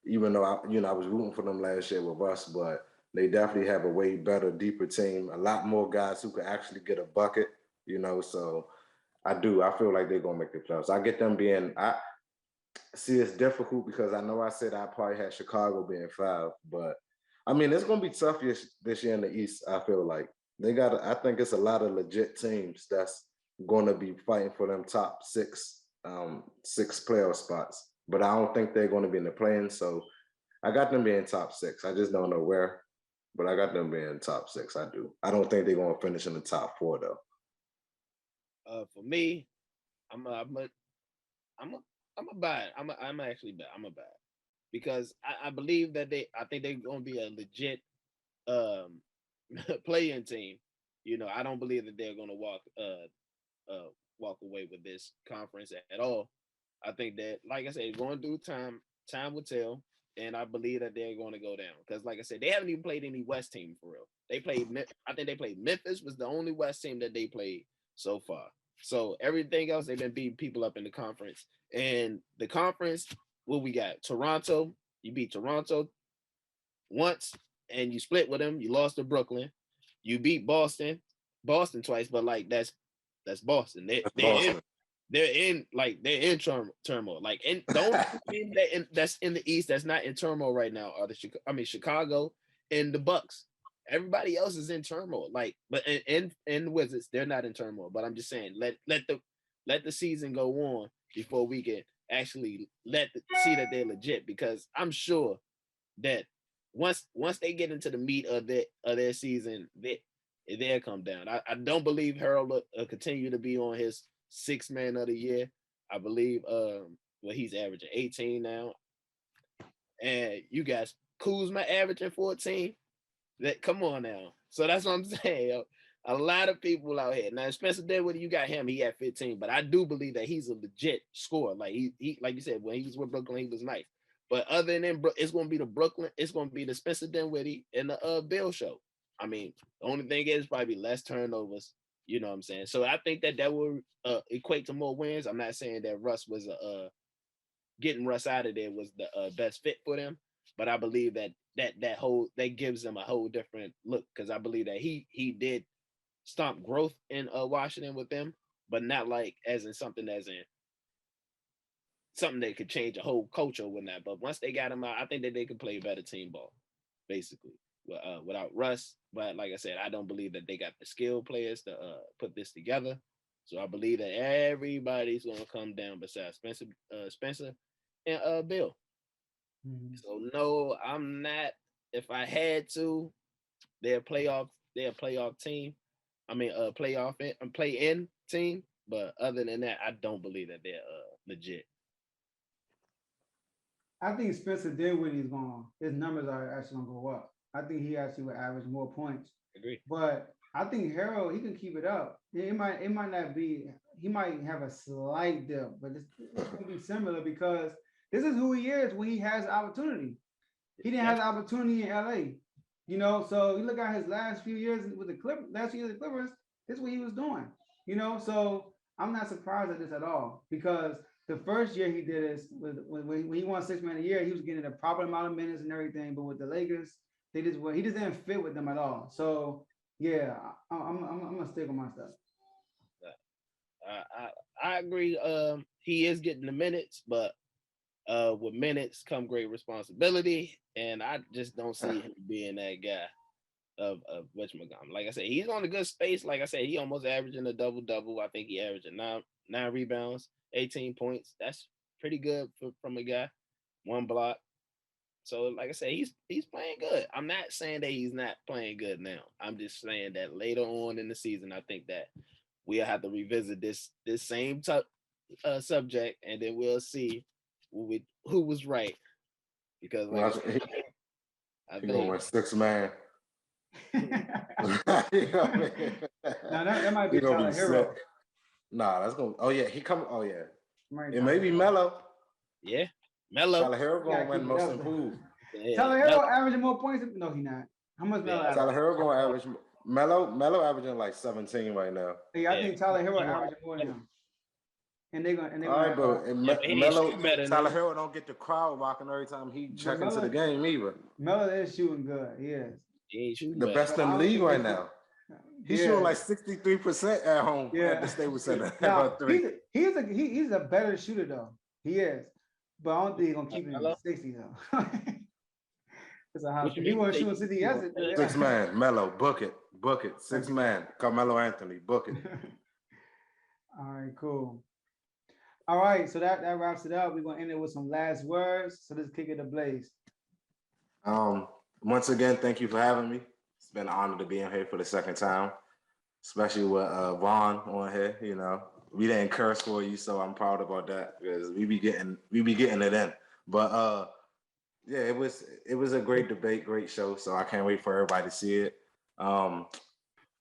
Even though I was rooting for them last year with Russ, but they definitely have a way better, deeper team. A lot more guys who can actually get a bucket. So I do. I feel like they're gonna make the playoffs. I get them being. I see it's difficult because I know I said I probably had Chicago being 5, but I mean it's gonna be tough this year in the East. I feel like I think it's a lot of legit teams that's going to be fighting for them top 6 playoff spots, but I don't think they're going to be in the play-in. So I got them being top 6. I just don't know where, but I got them being top 6. I do. I don't think they're going to finish in the top 4 though. For me, I'm a buy it. I'm actually buy. I'm a buy it because I believe that I think they're going to be a legit play-in team. I don't believe that they're going to walk away with this conference at all. I think that, like I said, going through time will tell, and I believe that they're going to go down because, like I said, they haven't even played any West team for real. I think they played Memphis was the only West team that they played so far. So everything else they've been beating people up in the conference, and the conference, what we got? Toronto, you beat Toronto once, and you split with them. You lost to Brooklyn. You beat Boston twice, but like that's Boston. They're in turmoil. Like the only team that's in the East that's not in turmoil right now are Chicago and the Bucks. Everybody else is in turmoil. Like, but in the Wizards, they're not in turmoil. But I'm just saying, let the season go on before we can actually see that they're legit. Because I'm sure that once they get into the meat of their season, they'll come down. I don't believe Harold will continue to be on his 6th man of the year. I believe he's averaging 18 now. And you guys, Kuzma averaging 14. Come on now. So that's what I'm saying. A lot of people out here. Now, Spencer Dinwiddie, you got him. He had 15, but I do believe that he's a legit scorer. Like he like you said, when he was with Brooklyn, he was nice. But other than it's going to be the Brooklyn, it's going to be the Spencer Dinwiddie and the Bill show. I mean, the only thing is probably less turnovers. You know what I'm saying? So I think that will equate to more wins. I'm not saying that Russ was getting Russ out of there was the best fit for them, but I believe that that gives him a whole different look, because I believe that he did stomp growth in Washington with them, but not like as in something that could change a whole culture with that. But once they got him out, I think that they could play better team ball, basically, without Russ. But like I said, I don't believe that they got the skilled players to put this together. So I believe that everybody's gonna come down besides Spencer and Bill. Mhm. So no, I'm not. If I had to, they're a playoff team. I mean, play-in team. But other than that, I don't believe that they're legit. I think Spencer Dinwiddie's going. His numbers are actually gonna go up. I think he actually will average more points. Agree. But I think Harold, he can keep it up. It might not be. He might have a slight dip, but it's gonna be similar because this is who he is when he has the opportunity. He didn't have the opportunity in LA, you know. So you look at his last few years with the Clippers. Last year with the Clippers, this is what he was doing, you know. So I'm not surprised at this at all because the first year he did this when he won 6 Man a year, he was getting a proper amount of minutes and everything. But with the Lakers, he just didn't fit with them at all. So yeah, I'm gonna stick with my stuff. I agree. He is getting the minutes, but with minutes come great responsibility, and I just don't see him being that guy of whatchamacallit. Like I said, he's on a good space. Like I said, he almost averaging a double-double. I think he averaging nine rebounds, 18 points. That's pretty good from a guy. 1 block. So like I said, he's playing good. I'm not saying that he's not playing good now. I'm just saying that later on in the season, I think that we'll have to revisit this same subject, and then we'll see who was right. Because like I think going 6 man. Now that might be Tyler Hero. Nah, that's going. Oh yeah, he coming. Oh yeah, Right, it may be Melo. Yeah, Melo. Tyler Hero going to win most improved. Yeah. Tyler Hero averaging more points. No, he not. How much Melo average? Tyler Hero going to average. Melo averaging like 17 right now. Yeah, I think Tyler Hero averaging more than him. And they're gonna. All right, but Melo, Tyler him. Hero don't get the crowd rocking every time he check into the game either. Melo is shooting good. He is. He ain't shooting The best in the league right now. He's shooting like 63% at home at the Staples Center. Now, he's a better shooter though. He is, but I don't think he's gonna keep him in 60 though. It's a high. He wasn't shooting 60 yesterday. 6 man, Melo, book it. 6 man, Carmelo Anthony, book it. All right, cool. All right, so that wraps it up. We're gonna end it with some last words. So let's kick it to Blaze. Once again, thank you for having me. It's been an honor to be in here for the second time, especially with Ron on here. You know, we didn't curse for you, so I'm proud about that because we be getting it in. But yeah, it was a great debate, great show. So I can't wait for everybody to see it. Follow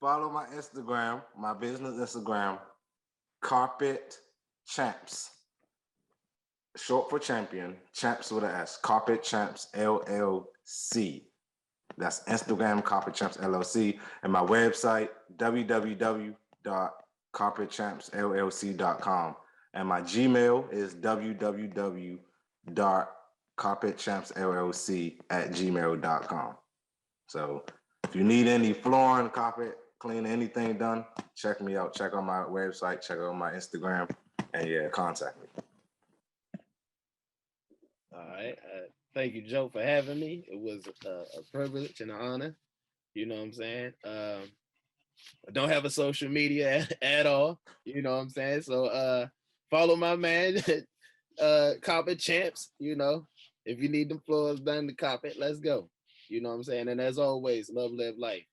my Instagram, my business Instagram, Carpet Champs, short for champion, champs with an S, Carpet Champs LLC. That's Instagram, Carpet Champs LLC, and my website, www.carpetchampsllc.com. And my Gmail is www.carpetchampsllc@gmail.com. So if you need any flooring, carpet, clean, anything done, check me out. Check out my website, check out my Instagram, and yeah, contact me. All right. Thank you, Joe, for having me. It was a privilege and an honor. You know what I'm saying? I don't have a social media at all. You know what I'm saying? So follow my man, Carpet Champs. You know, if you need them floors done to carpet, let's go. You know what I'm saying? And as always, love, live life.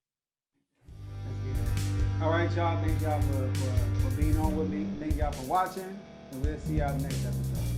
All right, y'all. Thank y'all for being on with me. Thank y'all for watching. And we'll see y'all next episode.